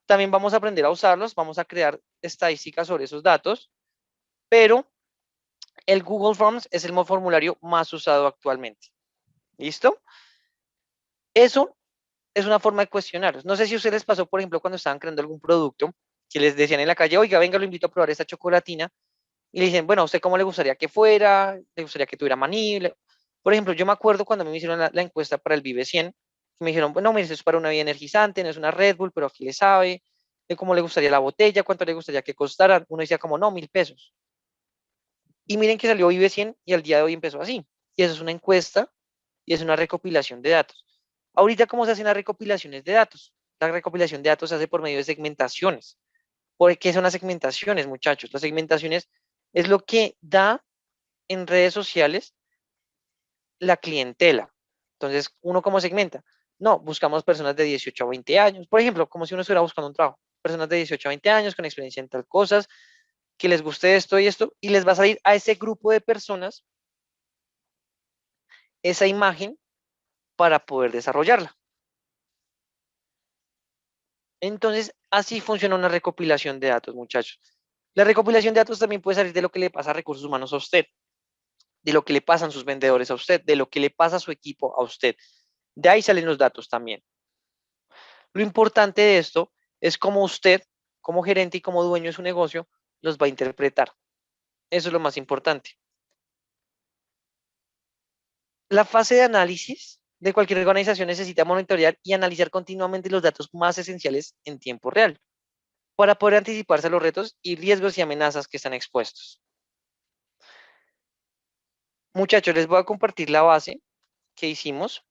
También vamos a aprender a usarlos, vamos a crear estadísticas sobre esos datos, pero el Google Forms es el formulario más usado actualmente. ¿Listo? Eso es una forma de cuestionar. No sé si a ustedes les pasó, por ejemplo, cuando estaban creando algún producto, que les decían en la calle, oiga, venga, lo invito a probar esta chocolatina, y le dicen, bueno, ¿a usted cómo le gustaría que fuera? ¿Le gustaría que tuviera maní? Por ejemplo, yo me acuerdo cuando me hicieron la encuesta para el Vive 100, que me dijeron, bueno, mire, esto es para una bebida energizante, no es una Red Bull, pero aquí le sabe, de cómo le gustaría la botella, cuánto le gustaría que costara. Uno decía como, no, 1.000 pesos. Y miren que salió Vive 100 y al día de hoy empezó así. Y eso es una encuesta y es una recopilación de datos. Ahorita, ¿cómo se hacen las recopilaciones de datos? La recopilación de datos se hace por medio de segmentaciones. ¿Por qué son las segmentaciones, muchachos? Las segmentaciones es lo que da en redes sociales la clientela. Entonces, ¿uno cómo segmenta? No, buscamos personas de 18 a 20 años. Por ejemplo, como si uno estuviera buscando un trabajo. Personas de 18 a 20 años con experiencia en tal cosas, que les guste esto y esto, y les va a salir a ese grupo de personas esa imagen para poder desarrollarla. Entonces, así funciona una recopilación de datos, muchachos. La recopilación de datos también puede salir de lo que le pasa a recursos humanos a usted, de lo que le pasan sus vendedores a usted, de lo que le pasa a su equipo a usted. De ahí salen los datos también. Lo importante de esto es cómo usted, como gerente y como dueño de su negocio, los va a interpretar. Eso es lo más importante. La fase de análisis de cualquier organización necesita monitorear y analizar continuamente los datos más esenciales en tiempo real para poder anticiparse a los retos y riesgos y amenazas que están expuestos. Muchachos, les voy a compartir la base que hicimos.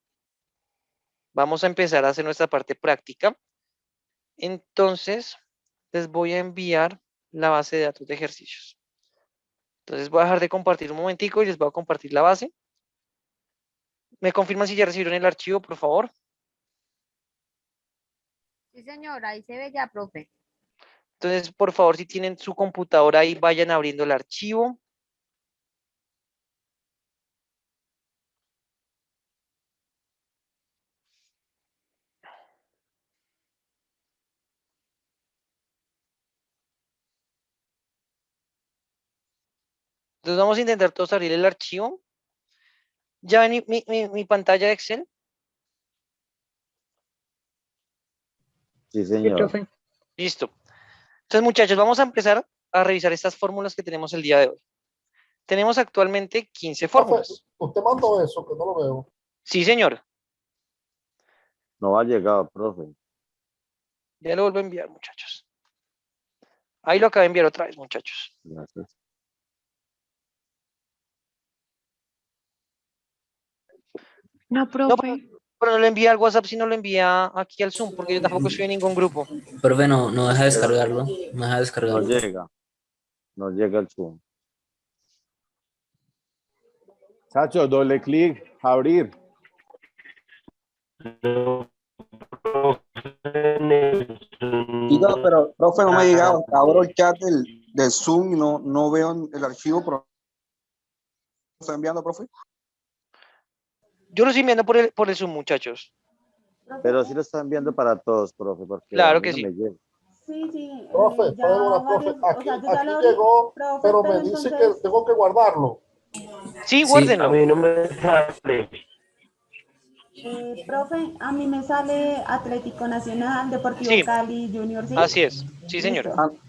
Vamos a empezar a hacer nuestra parte práctica. Entonces, les voy a enviar la base de datos de ejercicios. Entonces, voy a dejar de compartir un momentico y les voy a compartir la base. ¿Me confirman si ya recibieron el archivo, por favor? Sí, señora, ahí se ve ya, profe. Entonces, por favor, si tienen su computadora ahí, vayan abriendo el archivo. Entonces, vamos a intentar todos abrir el archivo. ¿Ya ven mi pantalla de Excel? Sí, señor. Listo. Entonces, muchachos, vamos a empezar a revisar estas fórmulas que tenemos el día de hoy. Tenemos actualmente 15 Profe, fórmulas. usted mandó eso, que no lo veo. Sí, señor. No ha llegado, profe. Ya lo vuelvo a enviar, muchachos. Ahí lo acabo de enviar otra vez, muchachos. Gracias. No, No, profe. pero no lo envía al WhatsApp, sino lo envía aquí al Zoom, porque yo tampoco estoy en ningún grupo. Profe, no deja descargarlo. No deja No descargarlo. llega. No llega el Zoom. Chacho, doble clic, abrir. Diga, pero profe, no me ha llegado. Abro el chat del Zoom y no veo el archivo, pero está enviando, profe. Yo lo estoy enviando por el Zoom, muchachos. Pero sí lo están viendo para todos, profe, porque Claro a mí que no sí. me llega. Sí. Profe, Ya profe, aquí, o sea, yo ya aquí lo abrí, llegó, profe, pero me pero dice entonces, que tengo que guardarlo. Sí, Sí. guárdenlo. no me sale. profe, a mí me sale Atlético Nacional, Deportivo Sí, Cali, Junior, ¿sí? así es. Sí, señora. Listo.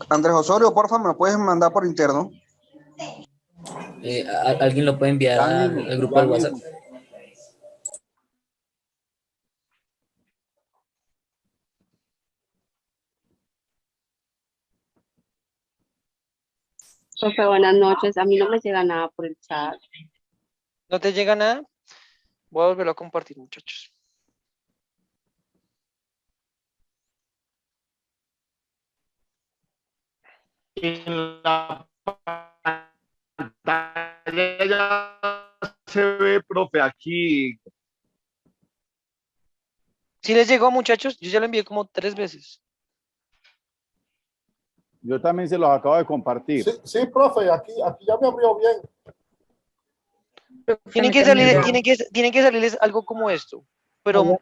Andrés Osorio, porfa, me lo puedes mandar por interno. ¿Alguien lo puede enviar Ya al mismo, grupo ya del WhatsApp? mismo. Profe, buenas noches. A mí no me llega nada por el chat. ¿No te llega nada? Voy a volverlo a compartir, muchachos. En la pantalla ya se ve, profe, aquí. ¿Sí les llegó, muchachos? Yo ya lo envié como 3 veces. Yo también se los acabo de compartir. Sí, profe, aquí ya me abrió bien. Tienen que salirles algo como esto, pero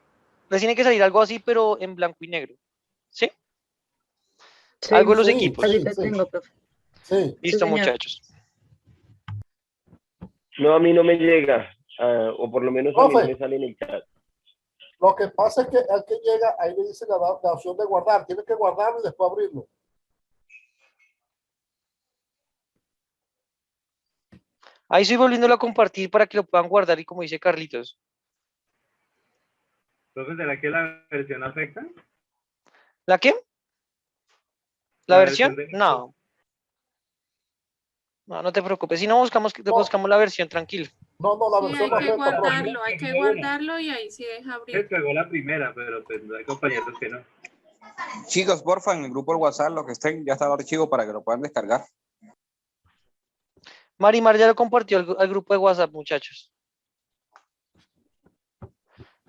les tiene que salir algo así, pero en blanco y negro. ¿Sí? Algo de los equipos. Sí. Listo, muchachos. No, a mí no me llega, o por lo menos a mí no Profe, me sale en el chat. lo que pasa es que al que llega, ahí le dice la opción de guardar. Tiene que guardarlo y después abrirlo. Ahí estoy volviéndolo a compartir para que lo puedan guardar y como dice Carlitos. Entonces, ¿será que la versión afecta? ¿La qué? ¿La La versión? versión de... No. No, no te preocupes. Si no buscamos, No. buscamos la versión tranquilo. No, no, la Sí, versión hay no que afecta, profe. guardarlo, hay que guardarlo y ahí sí deja abrir. Descargó la primera, pero pues hay compañeros que no. Chicos, porfa, en el grupo del WhatsApp, los que estén, ya está el archivo para que lo puedan descargar. Marimar ya lo compartió al grupo de WhatsApp, muchachos.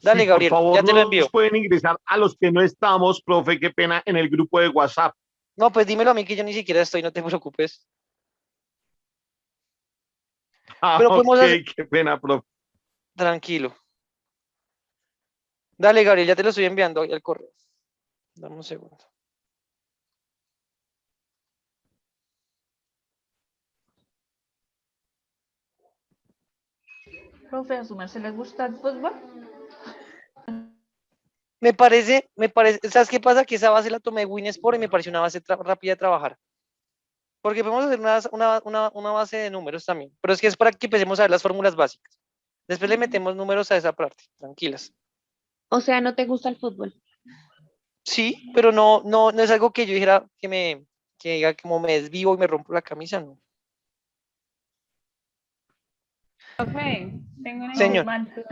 Dale, Sí, Gabriel, por favor, ya te lo no envío. nos pueden ingresar a los que no estamos, profe, qué pena, en el grupo de WhatsApp. No, pues dímelo a mí que yo ni siquiera estoy, no te preocupes. Pero podemos Ok, hacer... qué pena, profe. Tranquilo. Dale, Gabriel, ya te lo estoy enviando ahí al correo. Dame un segundo. Profe, ¿a su merced le gusta el fútbol? Me parece, ¿sabes qué pasa? Que esa base la tomé de Winsport y me pareció una base rápida de trabajar. Porque podemos hacer una base de números también. Pero es que es para que empecemos a ver las fórmulas básicas. Después le metemos números a esa parte, tranquilas. O sea, ¿no te gusta el fútbol? Sí, pero no es algo que yo dijera que diga como me desvivo y me rompo la camisa, no. Profe, tengo una Señor. información.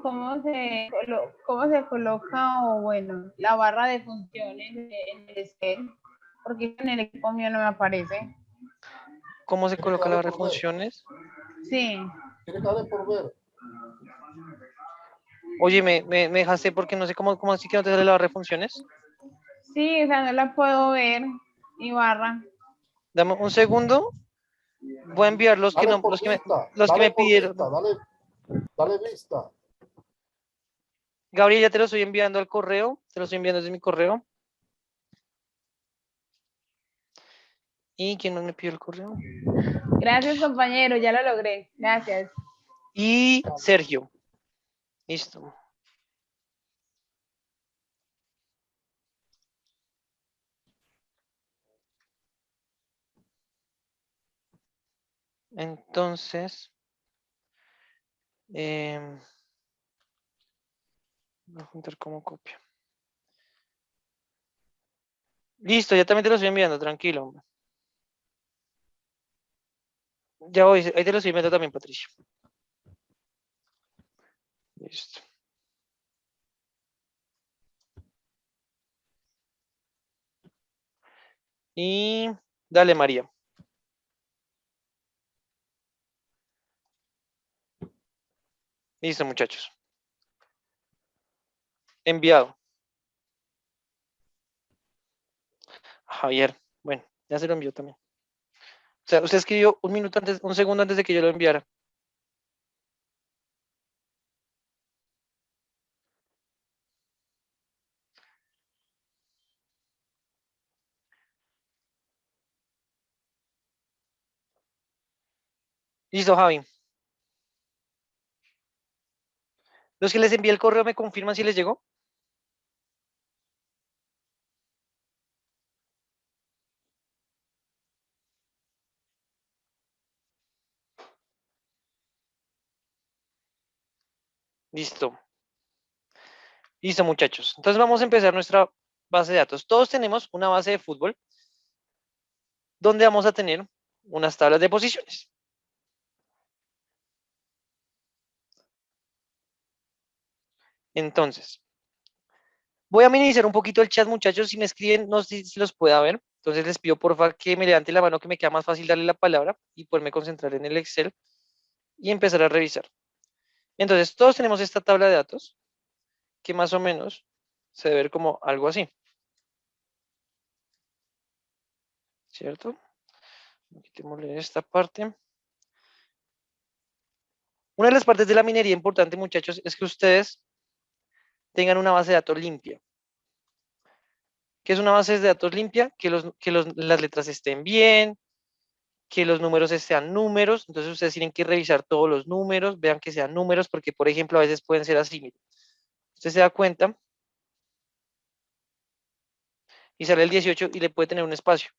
¿Cómo se coloca o bueno, la barra de funciones en el Excel? Porque en el equipo mío no me aparece. ¿Cómo se coloca la barra de funciones? Sí. Tiene que darle por ver. Oye, me dejaste porque no sé cómo así que no te sale la barra de funciones. Sí, o sea, no la puedo ver. Mi barra. Dame un segundo. Voy a enviar los que, Dale no, por los que me, vista, los que dale me por pidieron. vista, dale vista. Gabriel, ya te lo estoy enviando al correo. Te lo estoy enviando desde mi correo. ¿Y quién más me pidió el correo? Gracias, compañero, ya lo logré. Gracias. Y Sergio. Listo. Entonces, voy a juntar como copia. Listo, ya también te lo estoy enviando, tranquilo. Hombre. Ya voy, ahí te lo estoy enviando también, Patricia. Listo. Y dale, María. Listo, muchachos. Enviado. Javier, bueno, ya se lo envió también. O sea, usted escribió un segundo antes de que yo lo enviara. Listo, Javi. Los que les envié el correo me confirman si les llegó. Listo. Listo, muchachos. Entonces vamos a empezar nuestra base de datos. Todos tenemos una base de fútbol donde vamos a tener unas tablas de posiciones. Entonces, voy a minimizar un poquito el chat, muchachos. Si me escriben, no sé si los pueda ver. Entonces les pido por favor que me levanten la mano, que me queda más fácil darle la palabra y poderme concentrar en el Excel y empezar a revisar. Entonces, todos tenemos esta tabla de datos que más o menos se debe ver como algo así. ¿Cierto? Quitémosle esta parte. Una de las partes de la minería importante, muchachos, es que ustedes tengan una base de datos limpia. ¿Qué es una base de datos limpia? Que las letras estén bien, que los números sean números. Entonces ustedes tienen que revisar todos los números, vean que sean números, porque por ejemplo a veces pueden ser así. Miren. Usted se da cuenta y sale el 18 y le puede tener un espacio.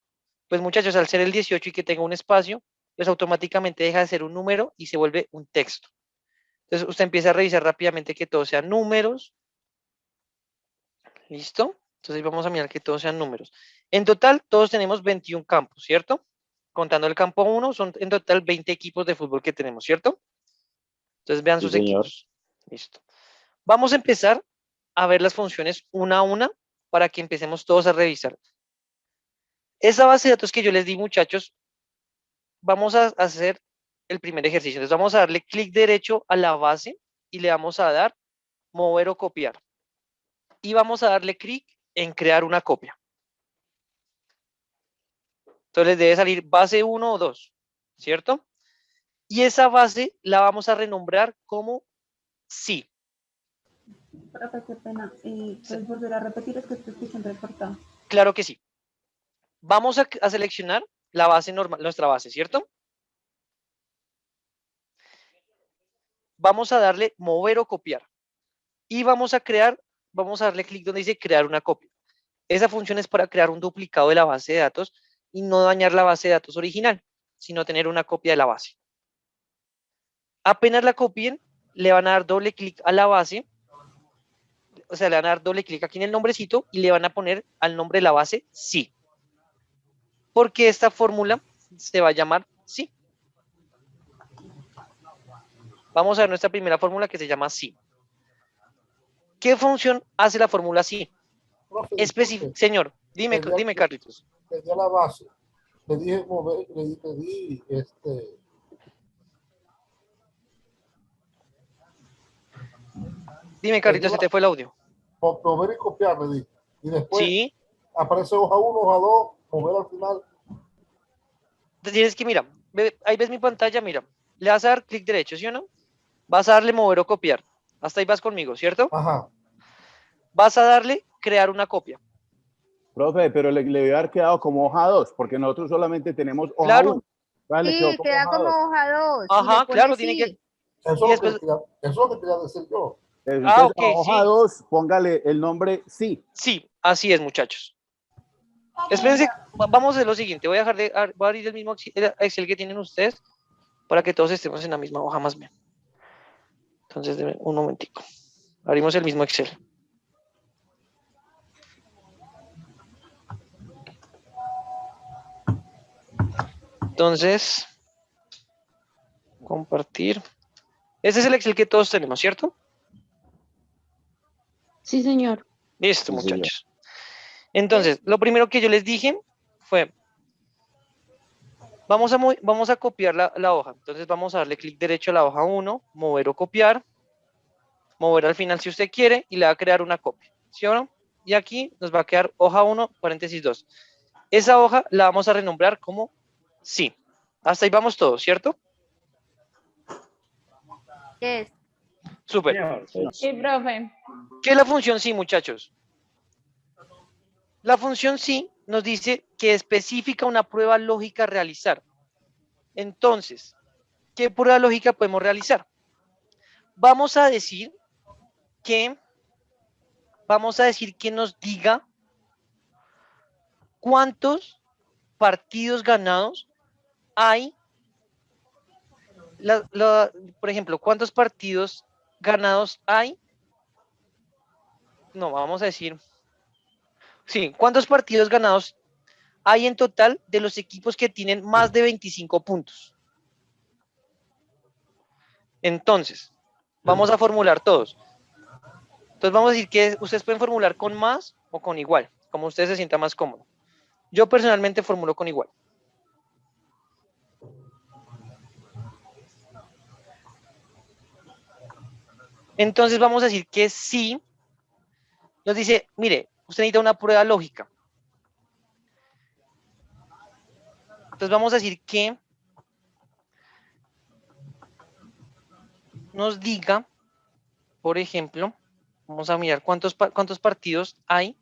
Pues muchachos, al ser el 18 y que tenga un espacio, pues automáticamente deja de ser un número y se vuelve un texto. Entonces usted empieza a revisar rápidamente que todos sean números. ¿Listo? Entonces vamos a mirar que todos sean números. En total, todos tenemos 21 campos, ¿cierto? Contando el campo 1, son en total 20 equipos de fútbol que tenemos, ¿cierto? Entonces vean sus equipos. Listo. Vamos a empezar a ver las funciones una a una para que empecemos todos a revisar. Esa base de datos que yo les di, muchachos, vamos a hacer el primer ejercicio. Entonces vamos a darle clic derecho a la base y le vamos a dar mover o copiar. Y vamos a darle clic en crear una copia. Entonces les debe salir base 1 o 2, ¿cierto? Y esa base la vamos a renombrar como sí. Profe, qué pena. ¿Puedes volver a repetir? Es que te escucho recortado. Claro que sí. Vamos a seleccionar la base normal, nuestra base, ¿cierto? Vamos a darle mover o copiar. Y vamos a darle clic donde dice crear una copia. Esa función es para crear un duplicado de la base de datos y no dañar la base de datos original, sino tener una copia de la base. Apenas la copien, le van a dar doble clic a la base, o sea, le van a dar doble clic aquí en el nombrecito y le van a poner al nombre de la base sí. Porque esta fórmula se va a llamar sí. Vamos a ver nuestra primera fórmula que se llama sí. ¿Qué función hace la fórmula sí? Señor, dime Carlitos. Le di a la base, le dije mover, le di Dime, Carlitos, se te fue el audio. Mover y copiar, le di. Y después sí. Aparece hoja 1, hoja 2, mover al final. Tienes que, mira, ahí ves mi pantalla, mira. Le vas a dar clic derecho, ¿sí o no? Vas a darle mover o copiar. Hasta ahí vas conmigo, ¿cierto? Ajá. Vas a darle crear una copia. Profe, pero le debe haber quedado como hoja 2, porque nosotros solamente tenemos hoja claro. 1. Vale, sí, queda como hoja 2. Ajá, claro, tiene sí. que... Eso es lo que quería decir yo. Entonces, ok, a hoja 2, póngale el nombre sí. Sí, así es, muchachos. Espérense, vamos a hacer lo siguiente. Voy a abrir el mismo Excel que tienen ustedes para que todos estemos en la misma hoja más bien. Entonces, un momentico. Abrimos el mismo Excel. Entonces, compartir. Ese es el Excel que todos tenemos, ¿cierto? Sí, señor. Listo, Sí, muchachos. Entonces, lo primero que yo les dije fue, vamos a copiar la hoja. Entonces, vamos a darle clic derecho a la hoja 1, mover o copiar, mover al final si usted quiere y le va a crear una copia, ¿sí o no? Y aquí nos va a quedar hoja 1, paréntesis 2. Esa hoja la vamos a renombrar como sí. Hasta ahí vamos todos, ¿cierto? Yes. Súper. Sí, profe. ¿Qué es la función sí, muchachos? La función sí nos dice que especifica una prueba lógica a realizar. Entonces, ¿qué prueba lógica podemos realizar? Vamos a decir que nos diga cuántos partidos ganados hay. Por ejemplo, ¿cuántos partidos ganados hay? No, vamos a decir. Sí, ¿cuántos partidos ganados hay en total de los equipos que tienen más de 25 puntos? Entonces, vamos a formular todos. Entonces, vamos a decir que ustedes pueden formular con más o con igual, como ustedes se sientan más cómodos. Yo personalmente formulo con igual. Entonces, vamos a decir que sí. Nos dice, mire, usted necesita una prueba lógica. Entonces vamos a decir que nos diga, por ejemplo, vamos a mirar cuántos partidos hay.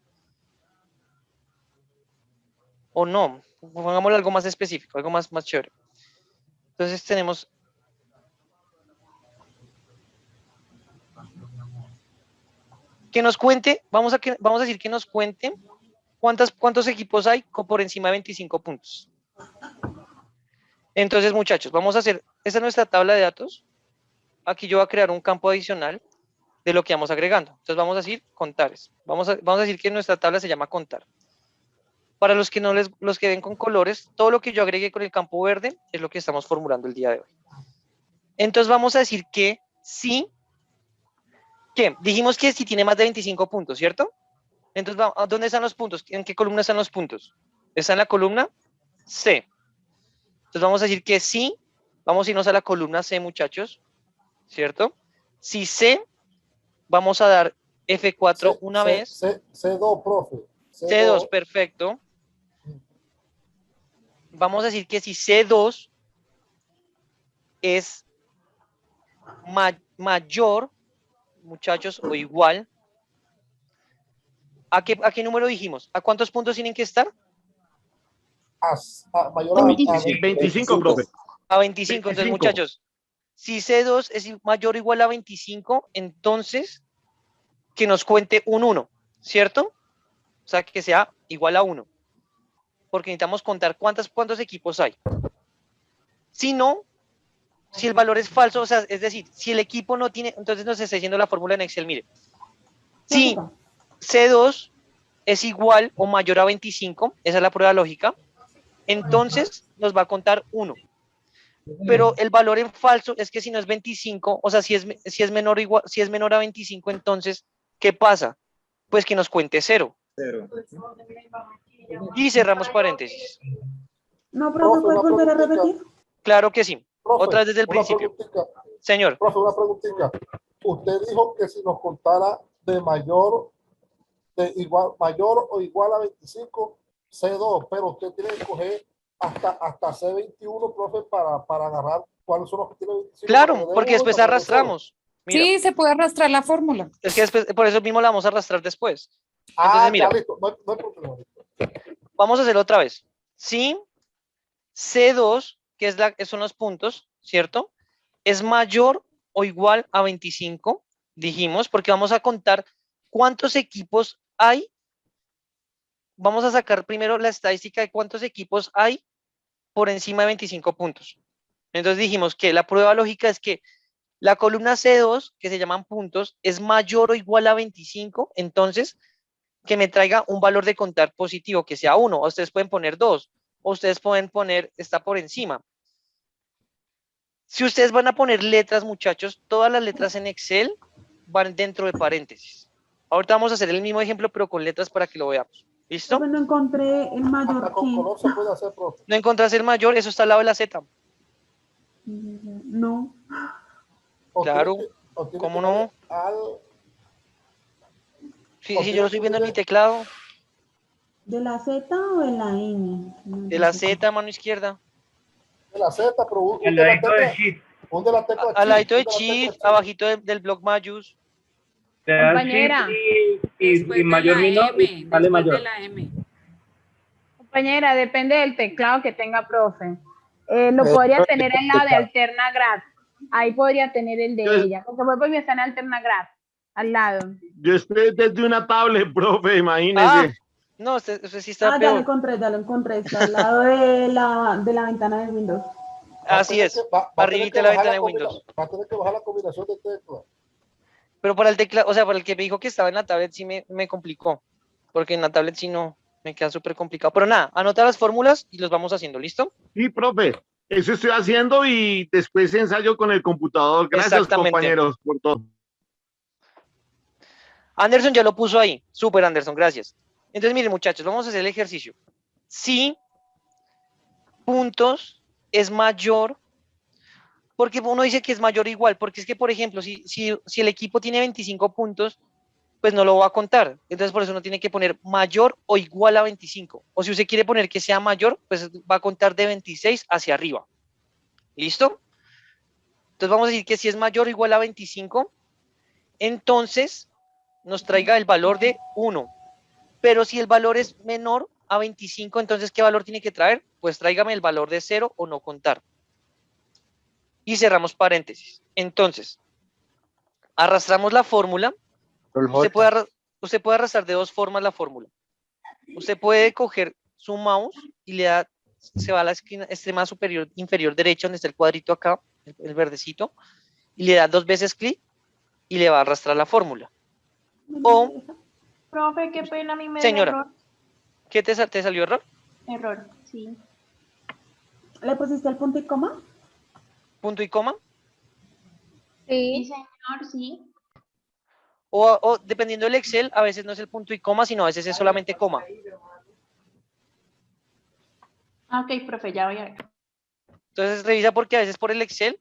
O no, pongámosle algo más específico, algo más chévere. Entonces tenemos... Que nos cuente, vamos a decir que nos cuente cuántos equipos hay por encima de 25 puntos. Entonces, muchachos, vamos a hacer, esta es nuestra tabla de datos. Aquí yo voy a crear un campo adicional de lo que vamos agregando. Entonces vamos a decir contares. Vamos a decir que nuestra tabla se llama contar. Para los que los que ven con colores, todo lo que yo agregué con el campo verde es lo que estamos formulando el día de hoy. Entonces vamos a decir que sí, que dijimos que si tiene más de 25 puntos, ¿cierto? Entonces, ¿dónde están los puntos? ¿En qué columna están los puntos? Está en la columna C. Entonces vamos a decir que sí, vamos a irnos a la columna C, muchachos, ¿cierto? Si C, vamos a dar F4 una vez. C2, profe. C2, perfecto. Vamos a decir que si C2 es mayor, muchachos, o igual, ¿a qué número dijimos? ¿A cuántos puntos tienen que estar? Mayor a 25, profe. A 25, entonces, muchachos, si C2 es mayor o igual a 25, entonces que nos cuente un 1, ¿cierto? O sea, que sea igual a 1. Porque necesitamos contar cuántos equipos hay. Si no, si el valor es falso, o sea, es decir, si el equipo no tiene, entonces nos está diciendo la fórmula en Excel, mire. Si C2 es igual o mayor a 25, esa es la prueba lógica, entonces nos va a contar 1. Pero el valor en falso es que si no es 25, o sea, si es menor a 25, entonces, ¿qué pasa? Pues que nos cuente 0. Y cerramos paréntesis. No, profe, ¿puedes volver a repetir? Claro que sí. Profe, otra vez desde el principio. Señor. Profe, una preguntita. Usted dijo que si nos contara de mayor o igual a 25, C2, pero usted tiene que coger hasta C21, profe, para agarrar cuáles son los que tienen 25. Claro, porque después arrastramos. Mira, sí, se puede arrastrar la fórmula. Es que después, por eso mismo la vamos a arrastrar después. Entonces, mira, ya, listo. No hay problema. vamos a hacerlo otra vez. Si C2, que son los puntos, ¿cierto? Es mayor o igual a 25, dijimos, porque vamos a contar cuántos equipos hay. Vamos a sacar primero la estadística de cuántos equipos hay por encima de 25 puntos. Entonces dijimos que la prueba lógica es que la columna C2, que se llaman puntos, es mayor o igual a 25, entonces que me traiga un valor de contar positivo, que sea 1, o ustedes pueden poner 2, o ustedes pueden poner, está por encima. Si ustedes van a poner letras, muchachos, todas las letras en Excel van dentro de paréntesis. Ahorita vamos a hacer el mismo ejemplo, pero con letras para que lo veamos. ¿Listo? No encontré el mayor. Con color se puede hacer, profe. ¿No encontraste el mayor? Eso está al lado de la Z. No. Claro. ¿Cómo no? Sí, yo lo estoy viendo en mi teclado. ¿De la Z o de la N? De la Z, mano izquierda. De la Z, pero al ladito de Shift. Al ladito de Shift, abajito del bloc Mayus. Compañera. Y mayor menor, sale mayor. Compañera, depende del teclado que tenga, profe. Lo podría tener en la de Alternagrad. Ahí podría tener el de ella. Porque pues está en Alternagrad, al lado. Yo estoy desde una tablet, profe, imagínese. No, usted sí está ya peor. ya lo encontré. Está al lado de la ventana de Windows. Así es, arribita de la ventana de Windows. Va a tener que bajar la combinación de teclas. Pero para el teclado, o sea, para el que me dijo que estaba en la tablet sí me complicó. Porque en la tablet sí no, me queda súper complicado. Pero nada, anota las fórmulas y los vamos haciendo, ¿listo? Sí, profe, eso estoy haciendo y después ensayo con el computador. Gracias, compañeros, por todo. Anderson ya lo puso ahí. Súper, Anderson, gracias. Entonces, miren, muchachos, vamos a hacer el ejercicio. Si puntos es mayor, porque uno dice que es mayor o igual, porque es que, por ejemplo, si el equipo tiene 25 puntos, pues no lo va a contar. Entonces, por eso uno tiene que poner mayor o igual a 25. O si usted quiere poner que sea mayor, pues va a contar de 26 hacia arriba. ¿Listo? Entonces, vamos a decir que si es mayor o igual a 25, entonces nos traiga el valor de 1. Pero si el valor es menor a 25, entonces, ¿qué valor tiene que traer? Pues tráigame el valor de 0 o no contar. Y cerramos paréntesis. Entonces, arrastramos la fórmula. Usted puede arrastrar de dos formas la fórmula. Usted puede coger su mouse y le da se va a la esquina extrema superior, inferior derecha, donde está el cuadrito acá, el verdecito, y le da 2 veces clic y le va a arrastrar la fórmula. O, Profe, qué pena, a mí me dio señora, error. ¿qué te salió error? Error, sí. ¿Le pusiste el punto y coma? ¿Punto y coma? Sí, señor, sí. O dependiendo del Excel, a veces no es el punto y coma, sino a veces es solamente coma. Ok, profe, ya voy a ver. Entonces revisa porque a veces por el Excel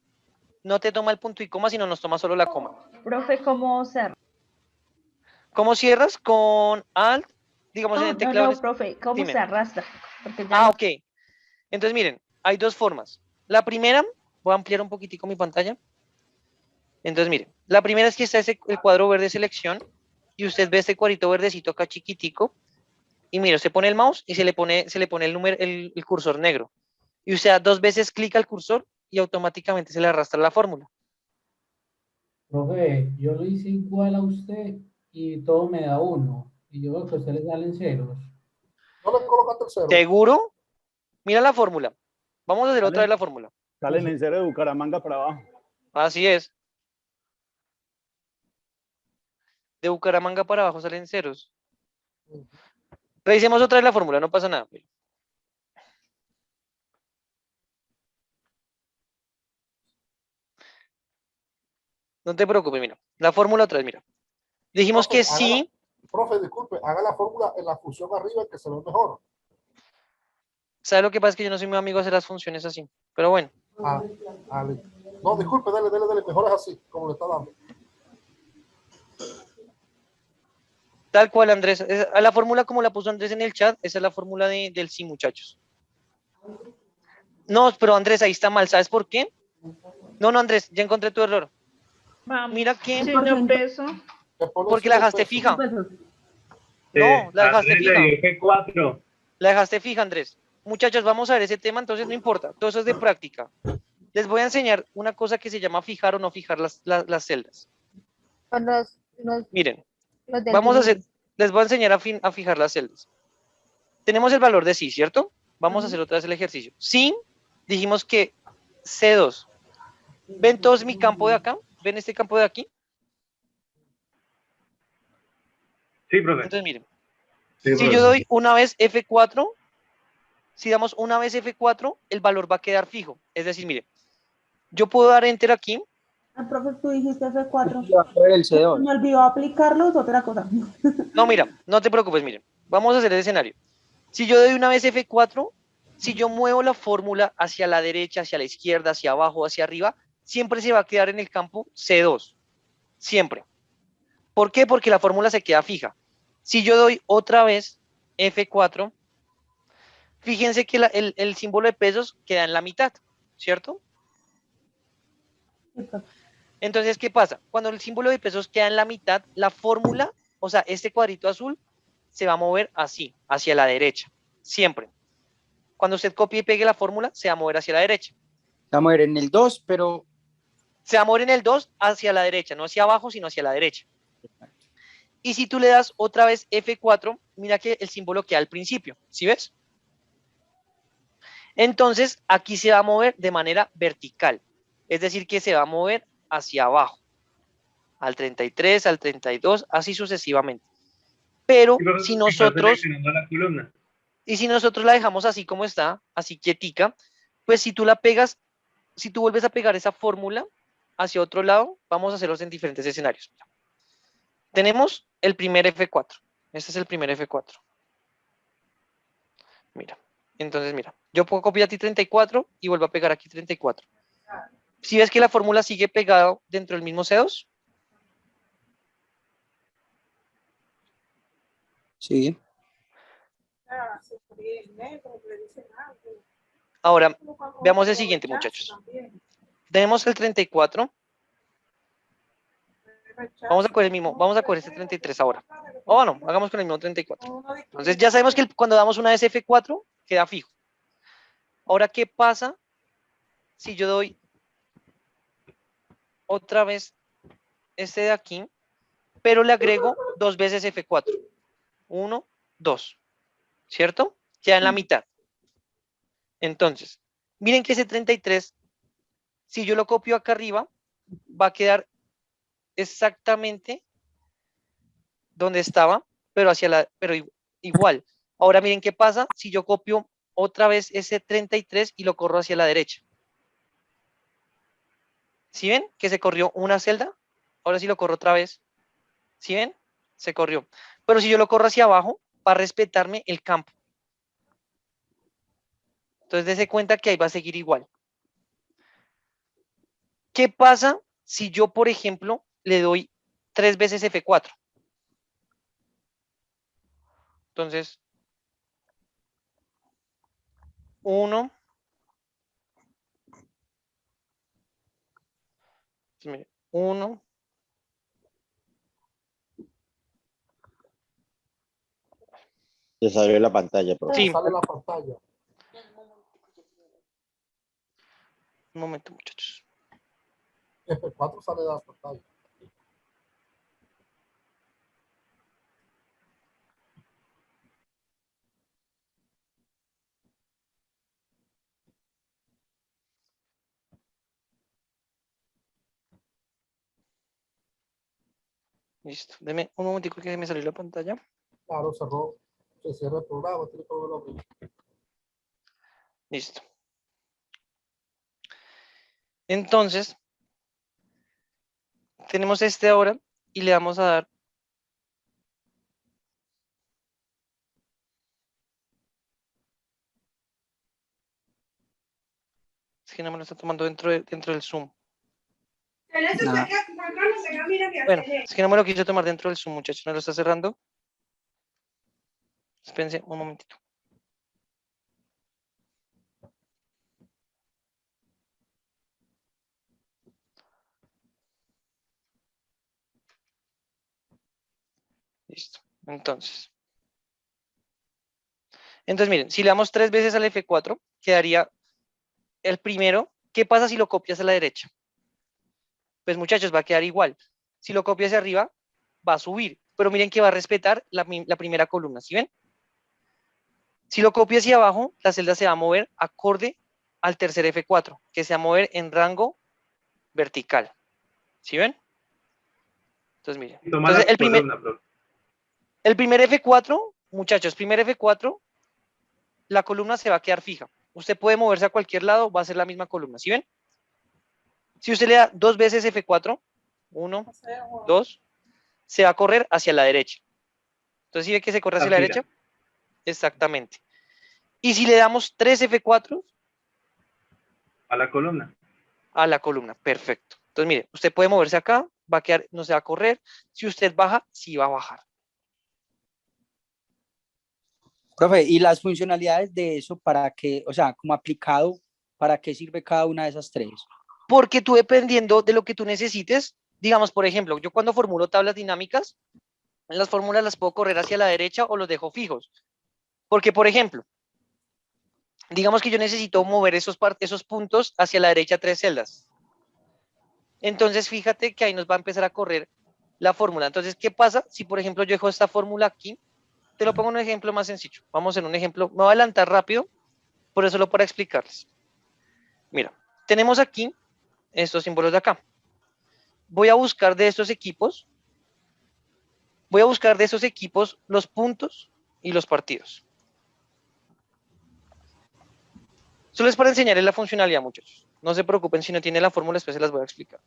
no te toma el punto y coma, sino nos toma solo la coma. Profe, ¿cómo cerrar? ¿Cómo cierras? Con Alt, digamos en el teclado. No, profe, ¿cómo Dime. se arrastra? Porque ya Ok. Entonces miren, hay 2 formas. La primera, voy a ampliar un poquitico mi pantalla. Entonces miren, la primera es que está el cuadro verde selección y usted ve este cuadrito verdecito acá chiquitico y mira, se pone el mouse y se le pone el número, el cursor negro. Y usted da 2 veces clic al cursor y automáticamente se le arrastra la fórmula. Profe, yo lo hice igual a usted y todo me da 1. Y yo veo que a usted le salen ceros. ¿No le colocaste el cero? ¿Seguro? Mira la fórmula. Vamos a hacer otra vez la fórmula. Salen en cero de Bucaramanga para abajo. Así es. De Bucaramanga para abajo salen ceros. Revisemos otra vez la fórmula, no pasa nada. No te preocupes, mira. La fórmula otra vez, mira. Dijimos Profe, que sí. Profe, disculpe, haga la fórmula en la función arriba que se ve mejor. ¿Sabe lo que pasa? Es que yo no soy muy amigo de hacer las funciones así. Pero bueno. No, disculpe, dale, mejor es así, como le está dando. Tal cual, Andrés. A la fórmula como la puso Andrés en el chat, esa es la fórmula del sí, muchachos. No, pero Andrés, ahí está mal. ¿Sabes por qué? No, Andrés, ya encontré tu error. Vamos. Mira que... Señor peso. Porque la dejaste fija. No, la dejaste fija. La dejaste fija, Andrés. Muchachos, vamos a ver ese tema, entonces no importa. Todo eso es de práctica. Les voy a enseñar una cosa que se llama fijar o no fijar las celdas. Miren, vamos a hacer, les voy a enseñar a fijar las celdas. Tenemos el valor de sí, ¿cierto? Vamos a hacer otra vez el ejercicio. Sí, dijimos que C2. ¿Ven todos mi campo de acá? ¿Ven este campo de aquí? Sí, profe. Entonces, miren. Si yo doy una vez F4, si damos una vez F4, el valor va a quedar fijo. Es decir, miren, yo puedo dar Enter aquí. Profe, tú dijiste F4. El C2. Me olvidó aplicarlo, es otra cosa. No, mira, no te preocupes, miren. Vamos a hacer el escenario. Si yo doy una vez F4, si yo muevo la fórmula hacia la derecha, hacia la izquierda, hacia abajo, hacia arriba, siempre se va a quedar en el campo C2. Siempre. ¿Por qué? Porque la fórmula se queda fija. Si yo doy otra vez F4, fíjense que el símbolo de pesos queda en la mitad, ¿cierto? Entonces, ¿qué pasa? Cuando el símbolo de pesos queda en la mitad, la fórmula, o sea, este cuadrito azul, se va a mover así, hacia la derecha, siempre. Cuando usted copie y pegue la fórmula, se va a mover hacia la derecha. Se va a mover en el 2, pero... Se va a mover en el 2 hacia la derecha, no hacia abajo, sino hacia la derecha. Y si tú le das otra vez F4, mira que el símbolo queda al principio, ¿sí ves? Entonces, aquí se va a mover de manera vertical, es decir, que se va a mover hacia abajo, al 33, al 32, así sucesivamente. Pero si nosotros... Y si nosotros la dejamos así como está, así quietica, pues si tú la pegas, si tú vuelves a pegar esa fórmula hacia otro lado, vamos a hacerlos en diferentes escenarios. Tenemos el primer F4. Este es el primer F4. Mira, entonces mira, yo puedo copiar aquí 34 y vuelvo a pegar aquí 34. ¿Sí ves que la fórmula sigue pegada dentro del mismo C2? Sí. Ahora, veamos el siguiente, muchachos. Tenemos el 34. Vamos a coger el mismo, vamos a coger este 33 ahora. Oh, no, hagamos con el mismo 34. Entonces ya sabemos que cuando damos una SF4 queda fijo. Ahora, ¿qué pasa si yo doy otra vez este de aquí, pero le agrego 2 veces F4? 1, 2. ¿Cierto? Queda en la mitad. Entonces, miren que ese 33, si yo lo copio acá arriba, va a quedar exactamente donde estaba, pero igual. Ahora miren qué pasa si yo copio otra vez ese 33 y lo corro hacia la derecha. ¿Sí ven que se corrió una celda? Ahora sí lo corro otra vez. ¿Sí ven? Se corrió. Pero si yo lo corro hacia abajo, va a respetarme el campo. Entonces, dése cuenta que ahí va a seguir igual. ¿Qué pasa si yo, por ejemplo, le doy 3 veces F4? Entonces, 1. 1. Se salió la pantalla, profe. Sí. Sale la pantalla. Un momento, muchachos. F4 sale de la pantalla. Listo. Deme un momentico que me salió la pantalla. Claro, cerró. Se cierra el programa, tiene que volverlo a abrir. Listo. Entonces, tenemos este ahora y le vamos a dar es que no me lo está tomando dentro del Zoom. Bueno, es que no me lo quiso tomar dentro del Zoom, muchachos. ¿No lo está cerrando? Espérense un momentito. Listo. Entonces, miren, si le damos 3 veces al F4, quedaría el primero. ¿Qué pasa si lo copias a la derecha? Pues, muchachos, va a quedar igual. Si lo copias hacia arriba, va a subir. Pero miren que va a respetar la primera columna, ¿sí ven? Si lo copio hacia abajo, la celda se va a mover acorde al tercer F4, que se va a mover en rango vertical. ¿Sí ven? Entonces, miren. Entonces, el primer F4, muchachos, primer F4, la columna se va a quedar fija. Usted puede moverse a cualquier lado, va a ser la misma columna. ¿Sí ven? Si usted le da 2 veces F4, 1, 2, se va a correr hacia la derecha. Entonces, ¿sí ve que se corre hacia la derecha? Exactamente. Y si le damos 3 F4, a la columna. A la columna, perfecto. Entonces, mire, usted puede moverse acá, va a quedar, no se va a correr. Si usted baja, sí va a bajar. Profe, ¿y las funcionalidades de eso para qué, o sea, como aplicado, para qué sirve cada una de esas tres? Porque tú, dependiendo de lo que tú necesites, digamos, por ejemplo, yo cuando formulo tablas dinámicas, las fórmulas las puedo correr hacia la derecha o los dejo fijos. Porque, por ejemplo, digamos que yo necesito mover esos puntos hacia la derecha 3 celdas. Entonces, fíjate que ahí nos va a empezar a correr la fórmula. Entonces, ¿qué pasa si, por ejemplo, yo dejo esta fórmula aquí? Te lo pongo en un ejemplo más sencillo. Vamos en un ejemplo. Me voy a adelantar rápido, por eso solo para explicarles. Mira, tenemos aquí estos símbolos de acá. Voy a buscar de estos equipos. Los puntos y los partidos. Solo es para enseñarles la funcionalidad, muchachos. No se preocupen si no tienen la fórmula, después se las voy a explicar.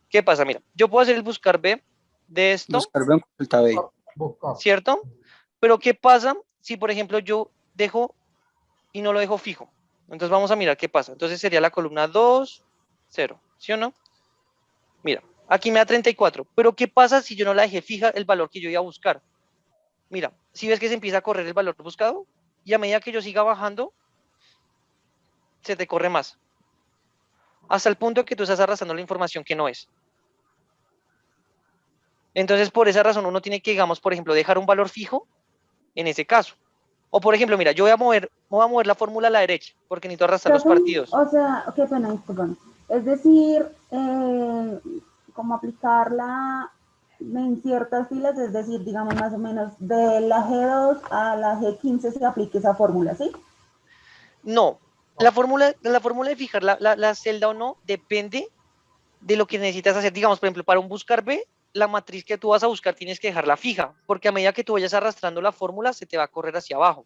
¿Qué pasa? Mira, yo puedo hacer el buscar B de esto. Buscar B en consulta B. ¿Cierto? Pero ¿qué pasa si, por ejemplo, yo dejo y no lo dejo fijo? Entonces vamos a mirar qué pasa. Entonces sería la columna 2, 0. ¿Sí o no? Mira, aquí me da 34. Pero ¿qué pasa si yo no la dejé fija el valor que yo iba a buscar? Mira, si ves que se empieza a correr el valor buscado y a medida que yo siga bajando, se te corre más. Hasta el punto que tú estás arrastrando la información que no es. Entonces, por esa razón, uno tiene que, digamos, por ejemplo, dejar un valor fijo en ese caso. O, por ejemplo, mira, yo voy a mover la fórmula a la derecha, porque necesito arrastrar los partidos. O sea, qué pena, disculpen. Es decir, como aplicarla en ciertas filas, es decir, digamos más o menos, de la G2 a la G15 se aplique esa fórmula, ¿sí? No, La fórmula de fijar la celda o no depende de lo que necesitas hacer. Digamos, por ejemplo, para un buscar B, la matriz que tú vas a buscar tienes que dejarla fija, porque a medida que tú vayas arrastrando la fórmula, se te va a correr hacia abajo.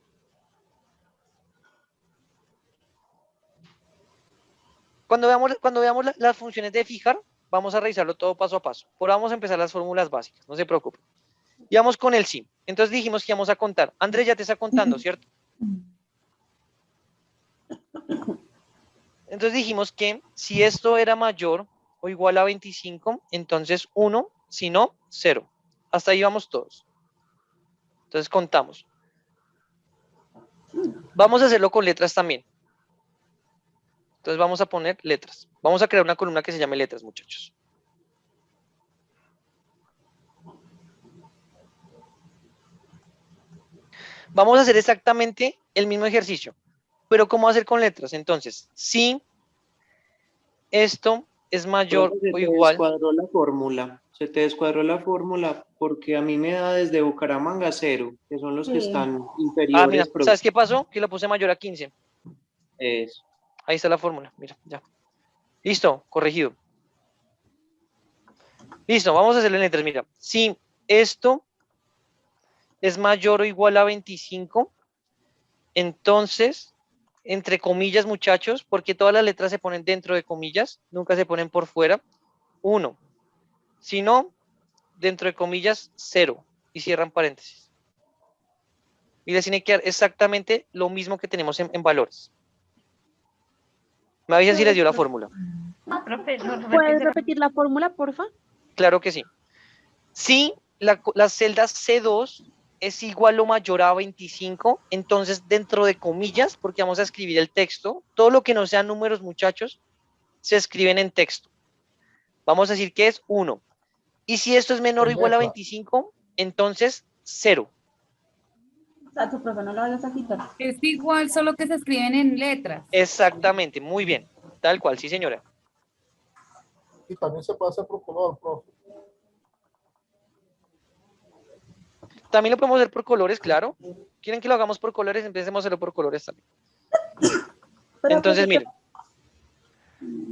Cuando veamos las funciones de fijar, vamos a revisarlo todo paso a paso. Por ahora vamos a empezar las fórmulas básicas, no se preocupen. Y vamos con el sí. Entonces dijimos que íbamos a contar. Andrés ya te está contando, ¿cierto? Entonces dijimos que si esto era mayor o igual a 25, entonces 1, si no, 0. Hasta ahí vamos todos. Entonces contamos. Vamos a hacerlo con letras también. Entonces vamos a poner letras. Vamos a crear una columna que se llame letras, muchachos. Vamos a hacer exactamente el mismo ejercicio. Pero ¿cómo hacer con letras? Entonces, si esto es mayor o igual... Se te descuadró la fórmula porque a mí me da desde Bucaramanga 0, que son los que están inferiores. Ah, mira, ¿sabes qué pasó? Que lo puse mayor a 15. Eso. Ahí está la fórmula, mira, ya. Listo, corregido. Listo, vamos a hacerlo en letras, mira. Si esto es mayor o igual a 25, entonces, entre comillas, muchachos, porque todas las letras se ponen dentro de comillas, nunca se ponen por fuera, 1. Si no, dentro de comillas, 0. Y cierran paréntesis. Y les tiene que dar exactamente lo mismo que tenemos en valores. Me avisan si les dio la fórmula. ¿Puedes repetir la fórmula, porfa? Claro que sí. Si la celda C2 es igual o mayor a 25, entonces dentro de comillas, porque vamos a escribir el texto, todo lo que no sean números, muchachos, se escriben en texto. Vamos a decir que es 1. Y si esto es menor o igual a 25, entonces 0. O sea, tu profe no lo vayas a quitar. Es igual, solo que se escriben en letras. Exactamente, muy bien. Tal cual, sí, señora. Y también se puede hacer por color, profe. También lo podemos hacer por colores, claro. ¿Quieren que lo hagamos por colores? Empecemos a hacerlo por colores también. Entonces, miren.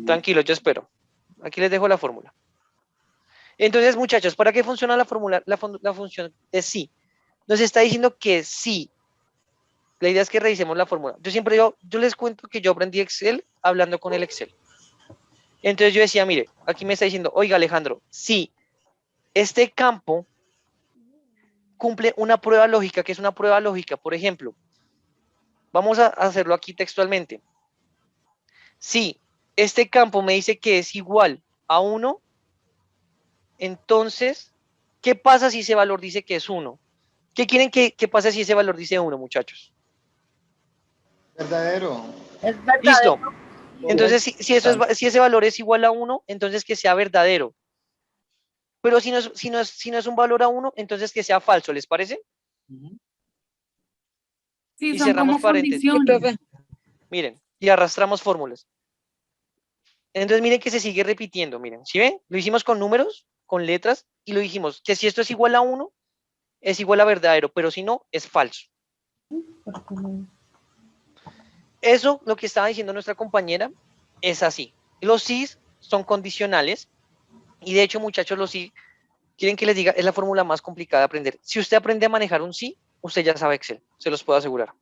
Tranquilo, yo espero. Aquí les dejo la fórmula. Entonces, muchachos, ¿para qué funciona la fórmula? La función de sí. Nos está diciendo que sí. La idea es que revisemos la fórmula. Yo les cuento que yo aprendí Excel hablando con el Excel. Entonces yo decía, mire, aquí me está diciendo, oiga, Alejandro, sí, este campo cumple una prueba lógica. ¿Qué es una prueba lógica? Por ejemplo, vamos a hacerlo aquí textualmente. Si este campo me dice que es igual a 1, entonces, ¿qué pasa si ese valor dice que es 1? ¿Qué quieren que pase si ese valor dice 1, muchachos? Verdadero. Es verdadero. Listo. Entonces, si ese valor es igual a 1, entonces que sea verdadero. Pero si no es un valor a 1, entonces que sea falso, ¿les parece? Sí, Y son cerramos como paréntesis. condiciones. Miren, y arrastramos fórmulas. Entonces miren que se sigue repitiendo, miren, ¿sí ven? Lo hicimos con números, con letras, y lo dijimos que si esto es igual a 1, es igual a verdadero, pero si no, es falso. Eso, lo que estaba diciendo nuestra compañera, es así. Los sís son condicionales, y de hecho, muchachos, los sí, quieren que les diga, es la fórmula más complicada de aprender. Si usted aprende a manejar un sí, usted ya sabe Excel, se los puedo asegurar.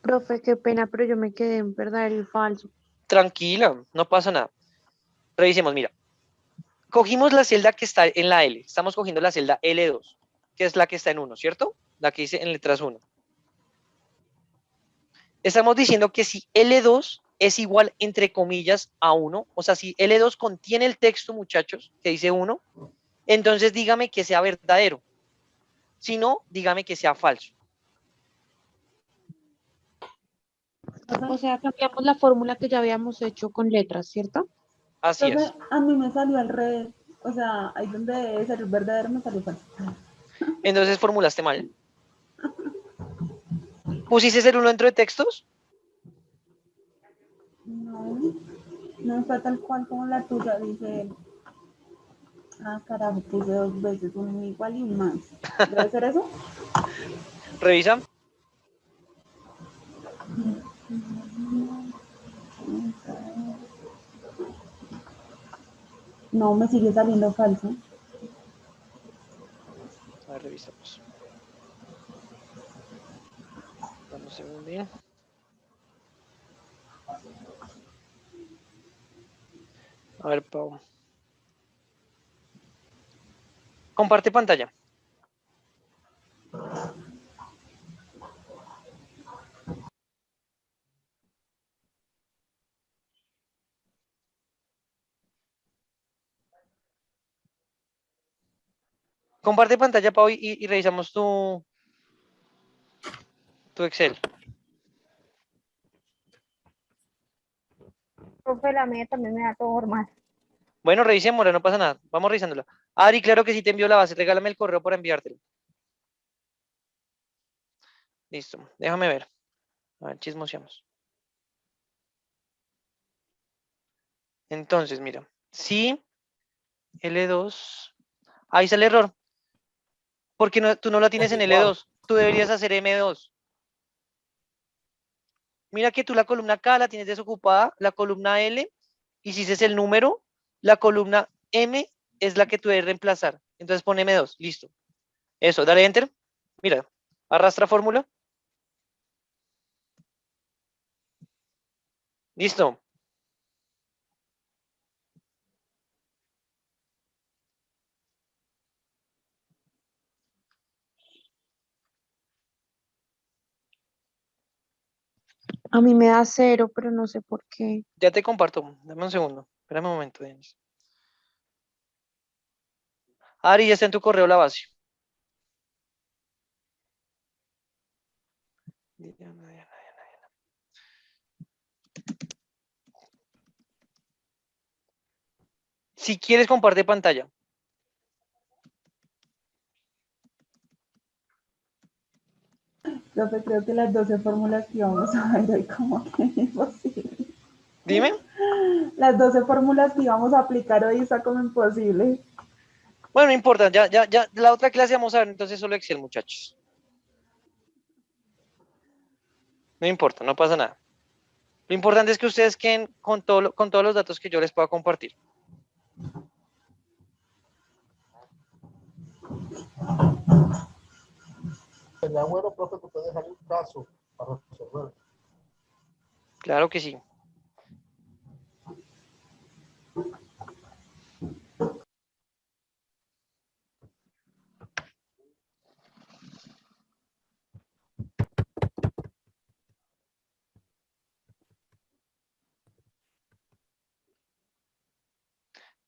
Profe, qué pena, pero yo me quedé en verdadero y falso. Tranquila, no pasa nada. Revisemos, mira. Cogimos la celda que está en la L. Estamos cogiendo la celda L2, que es la que está en 1, ¿cierto? La que dice en letras 1. Estamos diciendo que si L2 es igual, entre comillas, a 1, o sea, si L2 contiene el texto, muchachos, que dice 1, entonces dígame que sea verdadero. Si no, dígame que sea falso. O sea, cambiamos la fórmula que ya habíamos hecho con letras, ¿cierto? Así Profe, es. a mí me salió al revés. O sea, ahí donde salió verdadero me salió falso. Entonces formulaste mal. ¿Pusiste el 1 dentro de textos? No, no está tal cual como la tuya, dice él. Ah, carajo, puse 2 veces, un igual y un más. ¿Debe ser eso? Revisa. No, me sigue saliendo falso. A ver, revisamos. Dame un segundín. A ver, Pau. Comparte pantalla. Comparte pantalla, Pau, y revisamos tu Excel. Profe, la mía también me da todo normal. Bueno, revisémosla, no pasa nada. Vamos revisándola. Ari, claro que sí te envió la base. Regálame el correo para enviártelo. Listo, déjame ver. A ver, chismoseamos. Entonces, mira. Sí, L2. Ahí está el error. Porque no, tú no la tienes en L2. Tú deberías hacer M2. Mira que tú la columna K la tienes desocupada, la columna L, y si ese es el número, la columna M es la que tú debes reemplazar. Entonces pon M2, listo. Eso, dale Enter. Mira, arrastra fórmula. Listo. A mí me da 0, pero no sé por qué. Ya te comparto. Dame un segundo. Espérame un momento, Denis. Ari, ya está en tu correo la base. Si quieres, comparte pantalla. Profe, creo que las 12 fórmulas que íbamos a ver hoy como que es imposible. Dime. Las 12 fórmulas que íbamos a aplicar hoy está como imposible. Bueno, no importa, ya, la otra clase vamos a ver entonces solo Excel, muchachos. No importa, no pasa nada. Lo importante es que ustedes queden con todos los datos que yo les pueda compartir. Sería bueno, profe, que usted deje un caso para resolver. Claro que sí.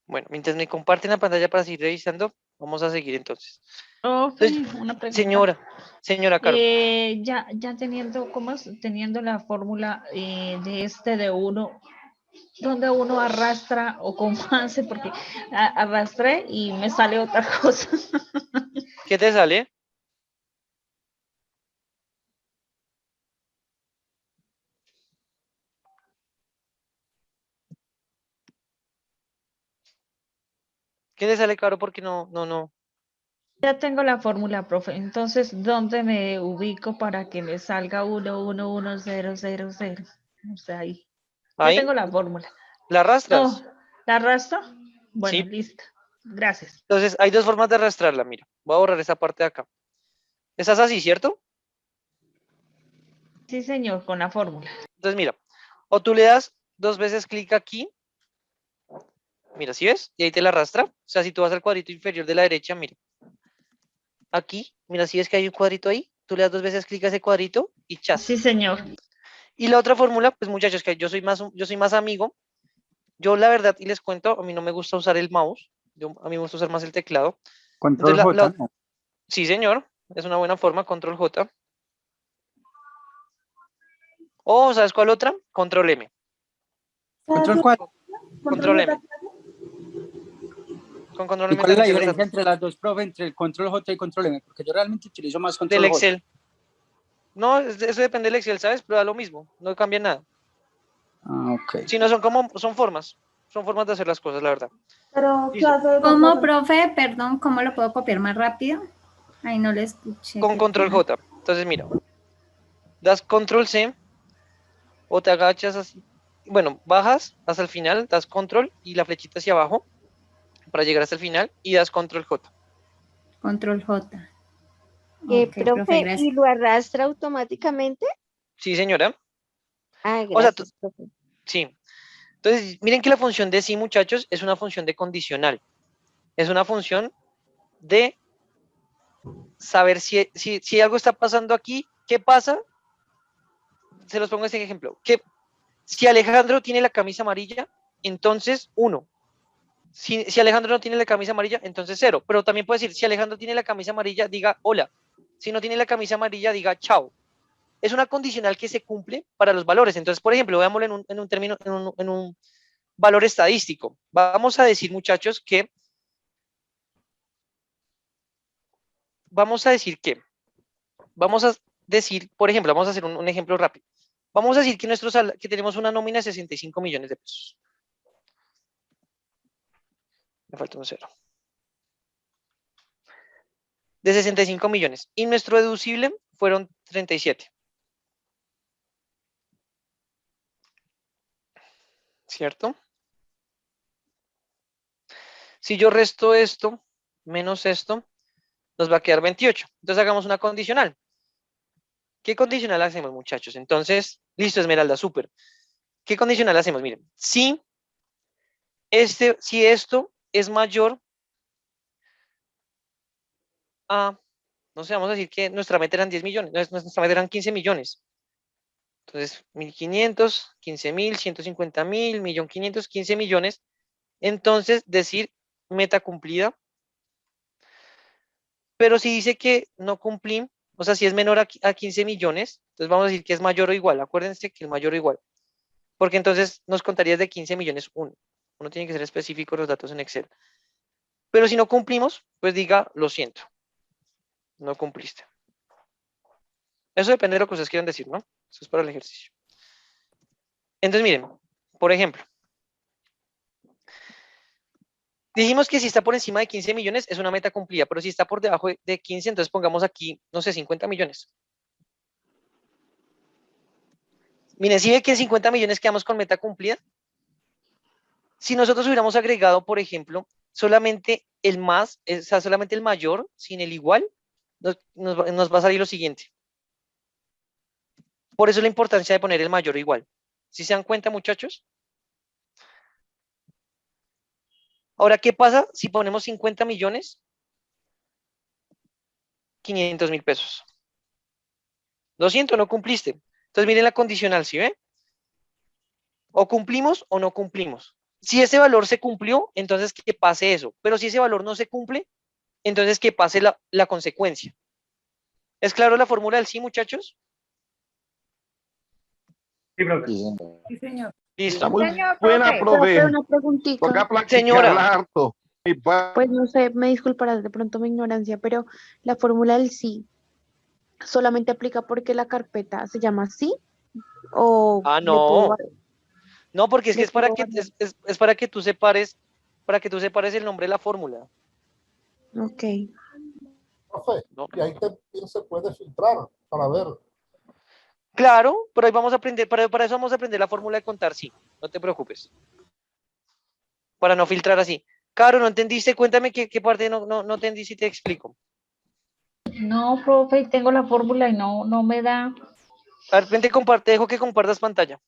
Bueno, mientras me comparten la pantalla para seguir revisando, vamos a seguir entonces. Una pregunta. Señora Caro. Ya teniendo, teniendo la fórmula de 1, ¿dónde uno arrastra o cómo hace? Porque arrastré y me sale otra cosa. ¿Qué te sale? ¿Qué te sale, Caro? Porque no. Ya tengo la fórmula, profe. Entonces, ¿dónde me ubico para que me salga 1111000? O sea, ahí. ¿Ahí? Ya tengo la fórmula. ¿La arrastras? No, ¿la arrastro? Bueno, Sí. listo. Gracias. Entonces, hay dos formas de arrastrarla, mira. Voy a borrar esa parte de acá. Estás así, ¿cierto? Sí, señor, con la fórmula. Entonces, mira, o tú le das 2 veces clic aquí. Mira, ¿sí ves? Y ahí te la arrastra. O sea, si tú vas al cuadrito inferior de la derecha, mira. Aquí, mira, ¿sí ves que hay un cuadrito ahí? Tú le das 2 veces clic a ese cuadrito y chas. Sí, señor. Y la otra fórmula, pues muchachos, que yo soy más amigo. Yo, la verdad, y les cuento, a mí no me gusta usar el mouse. A mí me gusta usar más el teclado. Control Entonces, J, ¿no? Sí, señor. Es una buena forma, Control J. O, ¿sabes cuál otra? Control M. ¿Control cuál? Control M. Con Control ¿Y M cuál es la también diferencia entre las dos, profe, entre el Control J y Control M? Porque yo realmente utilizo más Control del J. Excel. No, eso depende del Excel, ¿sabes? Pero da lo mismo, no cambia nada. Ah, ok. Si no, son formas de hacer las cosas, la verdad. Pero, ¿qué hace? ¿Cómo, profe? Perdón, ¿cómo lo puedo copiar más rápido? Ahí no le escuché. Con Control J. Entonces, mira, das Control C o te agachas así. Bueno, bajas hasta el final, das Control y la flechita hacia abajo. para llegar hasta el final y das control J. Control J. Ok, profe, ¿y gracias. lo arrastra automáticamente? Sí, señora. Ah, O sea, gracias, profe. sí. Entonces, miren que la función de sí, muchachos, es una función de condicional. Es una función de saber si algo está pasando aquí, ¿qué pasa? Se los pongo este ejemplo. Que si Alejandro tiene la camisa amarilla, entonces 1. Si Alejandro no tiene la camisa amarilla, entonces 0. Pero también puede decir, si Alejandro tiene la camisa amarilla, diga hola. Si no tiene la camisa amarilla, diga chao. Es una condicional que se cumple para los valores. Entonces, por ejemplo, veámoslo en un término, en un valor estadístico. Vamos a decir, muchachos, que vamos a decir, por ejemplo, vamos a hacer un ejemplo rápido. Vamos a decir que tenemos una nómina de 65 millones de pesos. Me falta un 0. De 65 millones. Y nuestro deducible fueron 37. ¿Cierto? Si yo resto esto menos esto, nos va a quedar 28. Entonces hagamos una condicional. ¿Qué condicional hacemos, muchachos? Entonces, listo, Esmeralda, súper. ¿Qué condicional hacemos? Miren, si esto es mayor a, no sé, vamos a decir que nuestra meta eran 10 millones, nuestra meta eran 15 millones. Entonces, 1.500, 15.000, 150.000, 1.500.000, 15 millones. Entonces, decir meta cumplida. Pero si dice que no cumplí, o sea, si es menor a 15 millones, entonces vamos a decir que es mayor o igual. Acuérdense que el mayor o igual. Porque entonces nos contaría de 15 millones 1. Uno tiene que ser específico los datos en Excel. Pero si no cumplimos, pues diga, lo siento. No cumpliste. Eso depende de lo que ustedes quieran decir, ¿no? Eso es para el ejercicio. Entonces, miren, por ejemplo, dijimos que si está por encima de 15 millones es una meta cumplida, pero si está por debajo de 15, entonces pongamos aquí, no sé, 50 millones. Miren, si ve que en 50 millones quedamos con meta cumplida. Si nosotros hubiéramos agregado, por ejemplo, solamente el más, o sea, solamente el mayor, sin el igual, nos va a salir lo siguiente. Por eso la importancia de poner el mayor o igual. ¿Sí se dan cuenta, muchachos? Ahora, ¿qué pasa si ponemos 50 millones? 500.000 pesos. 200, no cumpliste. Entonces, miren la condicional, ¿sí ve? O cumplimos o no cumplimos. Si ese valor se cumplió, entonces que pase eso. Pero si ese valor no se cumple, entonces que pase la consecuencia. ¿Es claro la fórmula del sí, muchachos? Sí, profe. Sí, señor. Listo. Está muy Señor buena, profe. profe. Una preguntita. Toca practicarla Señora. harto. Pues no sé, me disculparás de pronto mi ignorancia, pero la fórmula del sí solamente aplica porque la carpeta se llama sí o Ah, le puedo no. No, porque es que le es para puedo que variar. es para que tú separes el nombre de la fórmula. Ok. Profe, No. y ahí también se puede filtrar para ver. Claro, pero ahí vamos a aprender, para eso vamos a aprender la fórmula de contar, sí. No te preocupes. Para no filtrar así. Caro, ¿no entendiste? Cuéntame qué parte no entendí si te explico. No, profe, tengo la fórmula y no me da. A ver, vente, comparte, dejo que compartas pantalla.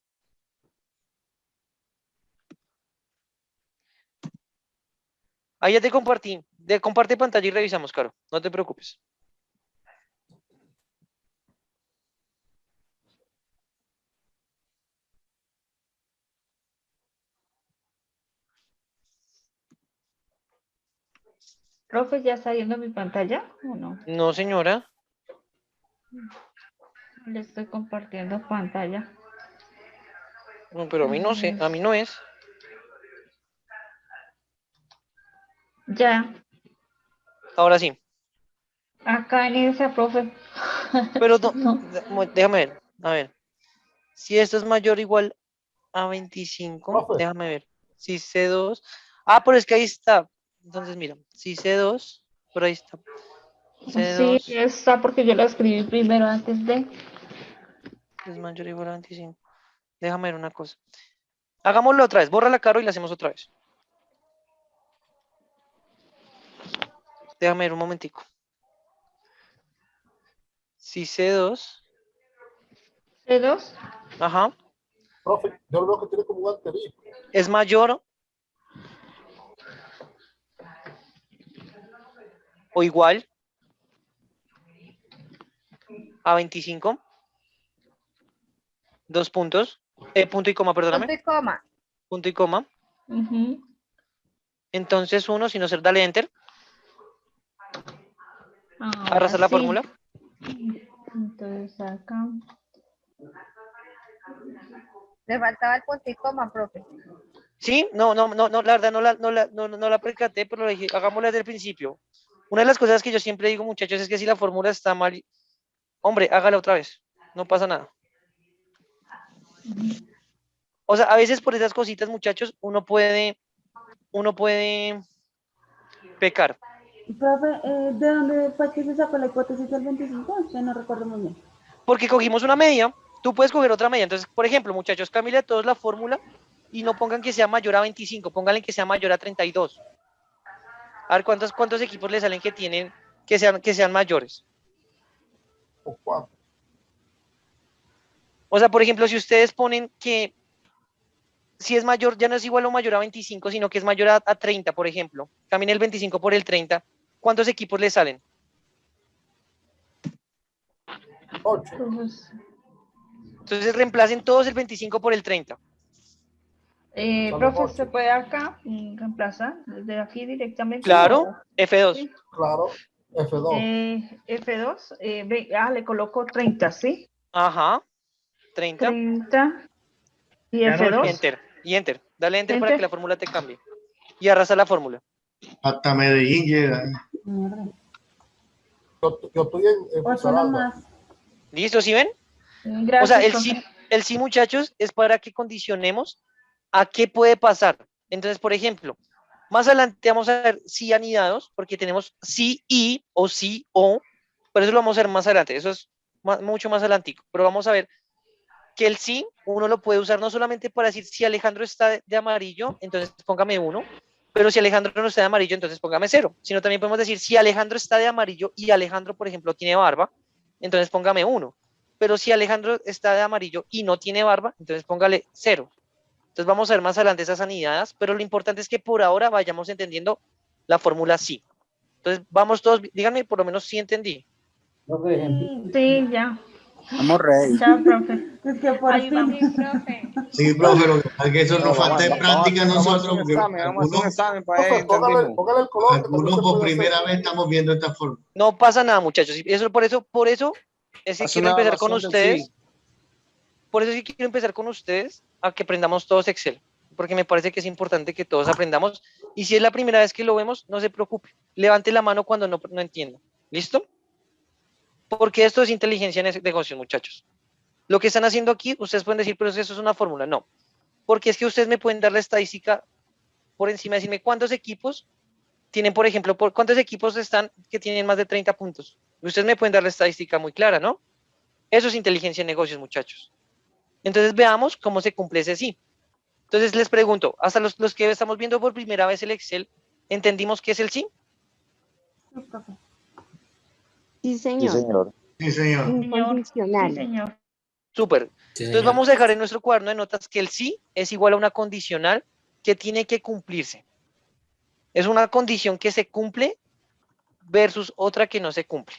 Ahí ya te compartí. Comparte pantalla y revisamos, Caro. No te preocupes. Profe, ¿ya está viendo mi pantalla o no? No, señora. Le estoy compartiendo pantalla. No, pero a mí no sé, a mí no es. Ya, Ahora sí. acá en esa, profe. Pero no, No. déjame ver. A ver. Si esto es mayor o igual a 25, Profe, déjame ver. Si C2. Ah, pero es que ahí está. Entonces, mira, si C2, por ahí está. Sí, C2 está porque yo la escribí primero antes de. es mayor o igual a 25. Déjame ver una cosa. Hagámoslo otra vez. Borra la Caro y la hacemos otra vez. Déjame ver un momentico. Si C2. C2. Ajá. Profe, yo veo que tiene como un asterisco. Es mayor o igual a 25. 2 puntos. Punto y coma, perdóname. Punto y coma. Punto y coma. Ujú. Entonces 1, sin hacer, dale enter. Ahora Arrasar la sí. fórmula. Entonces acá. Le faltaba el punto y coma, profe. Sí, no, la verdad no la percaté, pero le dije, hagámosla desde el principio. Una de las cosas que yo siempre digo, muchachos, es que si la fórmula está mal, hombre, hágala otra vez, no pasa nada. O sea, a veces por esas cositas, muchachos, uno puede pecar. Profe, ¿de dónde fue que se sacó la hipótesis del 25? Es que no recuerdo muy bien. Porque cogimos una media, tú puedes coger otra media. Entonces, por ejemplo, muchachos, cámbiale a todos la fórmula y no pongan que sea mayor a 25, pónganle que sea mayor a 32. A ver cuántos equipos le salen que tienen, que sean mayores. O sea, por ejemplo, si ustedes ponen que si es mayor, ya no es igual o mayor a 25, sino que es mayor a 30, por ejemplo, cambien el 25 por el 30, ¿cuántos equipos le salen? 8. Entonces reemplacen todos el 25 por el 30. Profe, ¿se puede acá reemplazar desde aquí directamente? Claro, F2. Sí. Claro, F2. F2, le coloco 30, ¿sí? Ajá, 30. 30. Y Ya no, F2. Enter, y enter. Dale enter para que la fórmula te cambie. Y arrasa la fórmula. Hasta Medellín llega. Yo estoy en Risaralda. ¿Listo? ¿Sí ven? Gracias, o sea, profe. el sí, muchachos, es para que condicionemos a qué puede pasar. Entonces, por ejemplo, más adelante vamos a ver sí anidados, porque tenemos sí y o sí o, pero eso lo vamos a ver más adelante, eso es mucho más adelantico, pero vamos a ver que el sí, uno lo puede usar no solamente para decir si Alejandro está de amarillo, entonces póngame 1, pero si Alejandro no está de amarillo, entonces póngame 0, sino también podemos decir si Alejandro está de amarillo y Alejandro, por ejemplo, tiene barba, entonces póngame 1, pero si Alejandro está de amarillo y no tiene barba, entonces póngale 0. Entonces vamos a ver más adelante esas anidadas, pero lo importante es que por ahora vayamos entendiendo la fórmula sí. Entonces vamos todos, díganme por lo menos si entendí. Sí, ya. Vamos ready. Ya, profe. Es que por Ahí vamos. fin. Profe. Sí, profe, lo que pasa es que eso nos falta de práctica a Vamos a nosotros. hacer un Porque examen para Profe, ver, entendimos. póngale el color. que algunos también se por puede primera hacer. vez estamos viendo esta forma. No pasa nada, muchachos. Por eso es que Haz quiero una empezar con evaluación del ustedes. sí. Por eso sí quiero empezar con ustedes a que aprendamos todos Excel, porque me parece que es importante que todos aprendamos. Y si es la primera vez que lo vemos, no se preocupe. Levante la mano cuando no entienda. ¿Listo? Porque esto es inteligencia en negocios, muchachos. Lo que están haciendo aquí, ustedes pueden decir, pero eso es una fórmula. No. Porque es que ustedes me pueden dar la estadística por encima, decirme cuántos equipos tienen, por ejemplo, cuántos equipos están que tienen más de 30 puntos. Ustedes me pueden dar la estadística muy clara, ¿no? Eso es inteligencia en negocios, muchachos. Entonces veamos cómo se cumple ese sí. Entonces les pregunto, hasta los que estamos viendo por primera vez el Excel, ¿entendimos qué es el sí? Sí, señor. Sí, señor. Sí, señor. Incondicional. Sí, señor. Súper. Sí, Entonces señor. vamos a dejar en nuestro cuaderno de notas que el sí es igual a una condicional que tiene que cumplirse. Es una condición que se cumple versus otra que no se cumple.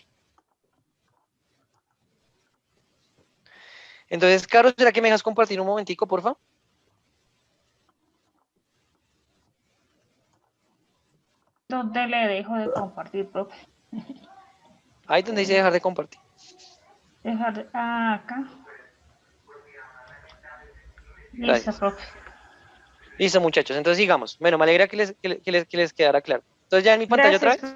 Entonces, Caro, ¿será que me dejas compartir un momentico, por favor? ¿Dónde le dejo de compartir, profe? Ahí donde dice dejar de compartir. Dejar acá. Listo, profe. Listo, muchachos. Entonces sigamos. Bueno, me alegra que les quedara claro. Entonces, ¿ya en mi pantalla otra vez?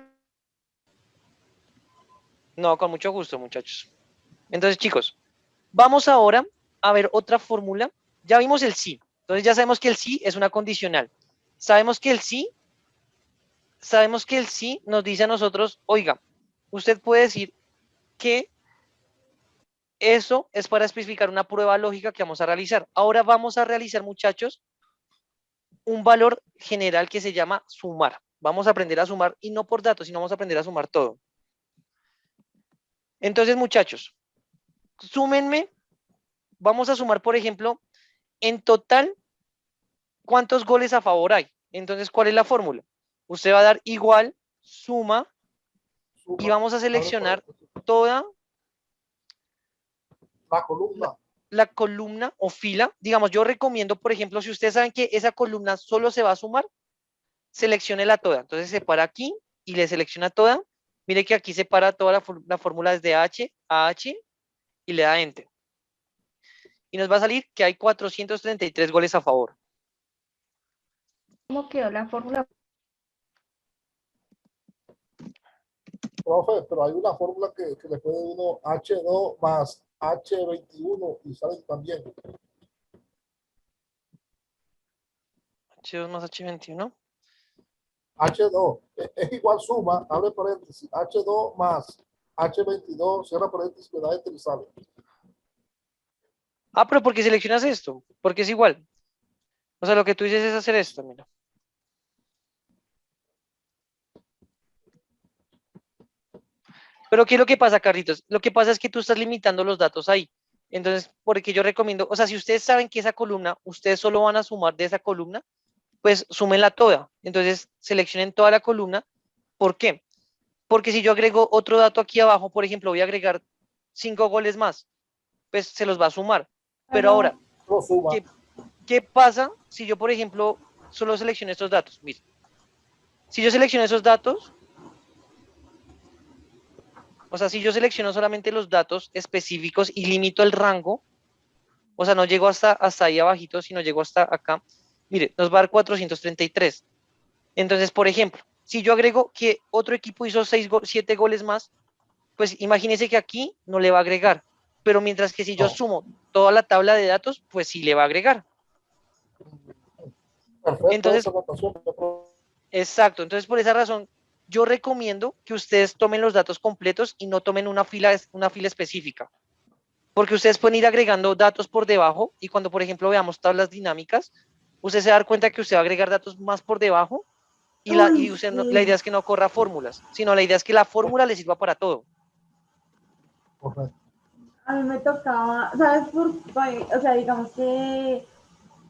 No, con mucho gusto, muchachos. Entonces, chicos, vamos ahora a ver otra fórmula. Ya vimos el sí. Entonces, ya sabemos que el sí es una condicional. Sabemos que el sí nos dice a nosotros, oiga, usted puede decir que eso es para especificar una prueba lógica que vamos a realizar. Ahora vamos a realizar, muchachos, un valor general que se llama sumar. Vamos a aprender a sumar, y no por datos, sino vamos a aprender a sumar todo. Entonces, muchachos, súmenme. Vamos a sumar, por ejemplo, en total, ¿cuántos goles a favor hay? Entonces, ¿cuál es la fórmula? Usted va a dar igual, suma, y vamos a seleccionar toda la columna o fila. Digamos, yo recomiendo, por ejemplo, si ustedes saben que esa columna solo se va a sumar, selecciónela toda. Entonces se para aquí y le selecciona toda. Mire que aquí se para toda la fórmula desde H a H y le da Enter. Y nos va a salir que hay 433 goles a favor. ¿Cómo quedó la fórmula? Profe, pero hay una fórmula que le puede uno H2 más H21 y sale también. H2 más H21. H2 es igual suma, abre paréntesis, H2 más H22, cierra paréntesis, me da Enter y sale. Ah, pero ¿por qué seleccionas esto? Porque es igual. O sea, lo que tú dices es hacer esto, mira. Pero ¿qué es lo que pasa, Carlitos? Lo que pasa es que tú estás limitando los datos ahí. Entonces, porque yo recomiendo, o sea, si ustedes saben que esa columna, ustedes solo van a sumar de esa columna, pues súmenla toda. Entonces, seleccionen toda la columna. ¿Por qué? Porque si yo agrego otro dato aquí abajo, por ejemplo, voy a agregar 5 goles más, pues se los va a sumar. Pero ahora, ¿qué pasa si yo, por ejemplo, solo selecciono estos datos? Mira, si yo selecciono esos datos, o sea, si yo selecciono solamente los datos específicos y limito el rango, o sea, no llego hasta ahí abajito, sino llego hasta acá, mire, nos va a dar 433. Entonces, por ejemplo, si yo agrego que otro equipo hizo 7 goles más, pues imagínense que aquí no le va a agregar. Pero mientras que si yo sumo toda la tabla de datos, pues sí le va a agregar. Entonces, exacto. Entonces, por esa razón, yo recomiendo que ustedes tomen los datos completos y no tomen una fila específica. Porque ustedes pueden ir agregando datos por debajo y cuando, por ejemplo, veamos tablas dinámicas, usted se va a dar cuenta que usted va a agregar datos más por debajo y la idea es que no corra fórmulas, sino la idea es que la fórmula le sirva para todo. A mí me tocaba, ¿sabes? O sea, digamos que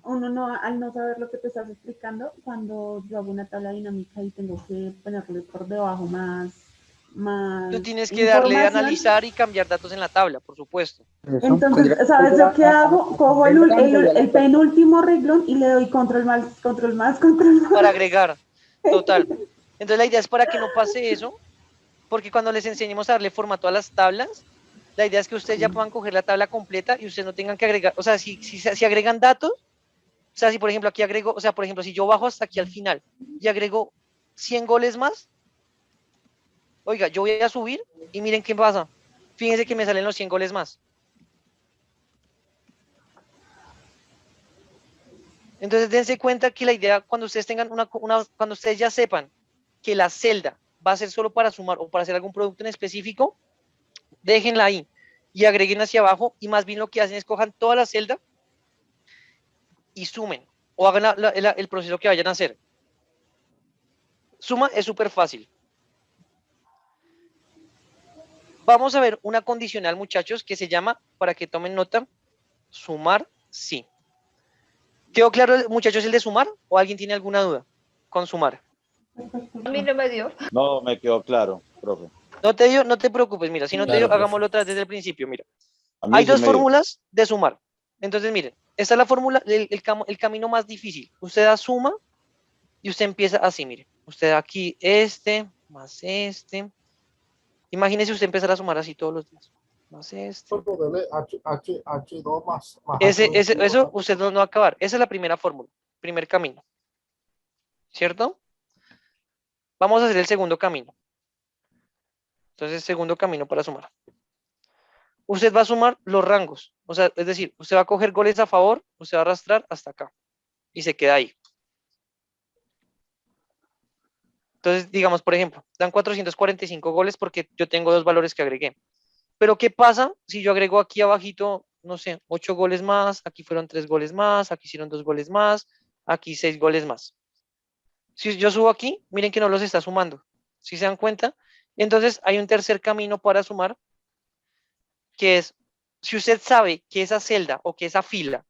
uno no, al no saber lo que te estás explicando, cuando yo hago una tabla dinámica y tengo que ponerle por debajo más tú tienes que darle a analizar y cambiar datos en la tabla, por supuesto. Entonces, ¿sabes yo qué hago? Cojo el penúltimo renglón y le doy control más. Para agregar, total. Entonces la idea es para que no pase eso, porque cuando les enseñemos a darle formato a las tablas, la idea es que ustedes ya puedan coger la tabla completa y ustedes no tengan que agregar, o sea, si agregan datos, o sea, si por ejemplo aquí agrego, o sea, por ejemplo, si yo bajo hasta aquí al final y agrego 100 goles más, oiga, yo voy a subir y miren qué pasa. Fíjense que me salen los 100 goles más. Entonces dense cuenta que la idea, cuando ustedes tengan cuando ustedes ya sepan que la celda va a ser solo para sumar o para hacer algún producto en específico, déjenla ahí y agreguen hacia abajo y más bien lo que hacen es cojan toda la celda y sumen o hagan el proceso que vayan a hacer. Suma es súper fácil. Vamos a ver una condicional, muchachos, que se llama, para que tomen nota, sumar sí. ¿Quedó claro, muchachos, el de sumar? ¿O alguien tiene alguna duda con sumar? A mí no me dio. No, me quedó claro, profe. No te dio, no te preocupes, mira, si no te dio, hagámoslo otra vez desde el principio, mira. Hay dos fórmulas de sumar. Entonces, miren, esta es la fórmula, el camino más difícil. Usted da suma y usted empieza así, mire. Usted da aquí este, más este. Imagínese usted empezar a sumar así todos los días. Más este. H2 más eso usted no va a acabar. Esa es la primera fórmula, primer camino. ¿Cierto? Vamos a hacer el segundo camino. Entonces, segundo camino para sumar. Usted va a sumar los rangos. O sea, es decir, usted va a coger goles a favor, usted va a arrastrar hasta acá. Y se queda ahí. Entonces, digamos, por ejemplo, dan 445 goles porque yo tengo dos valores que agregué. Pero, ¿qué pasa si yo agrego aquí abajito, no sé, 8 goles más, aquí fueron 3 goles más, aquí hicieron 2 goles más, aquí 6 goles más? Si yo subo aquí, miren que no los está sumando. ¿Sí se dan cuenta? Entonces hay un tercer camino para sumar, que es, si usted sabe que esa celda o que esa fila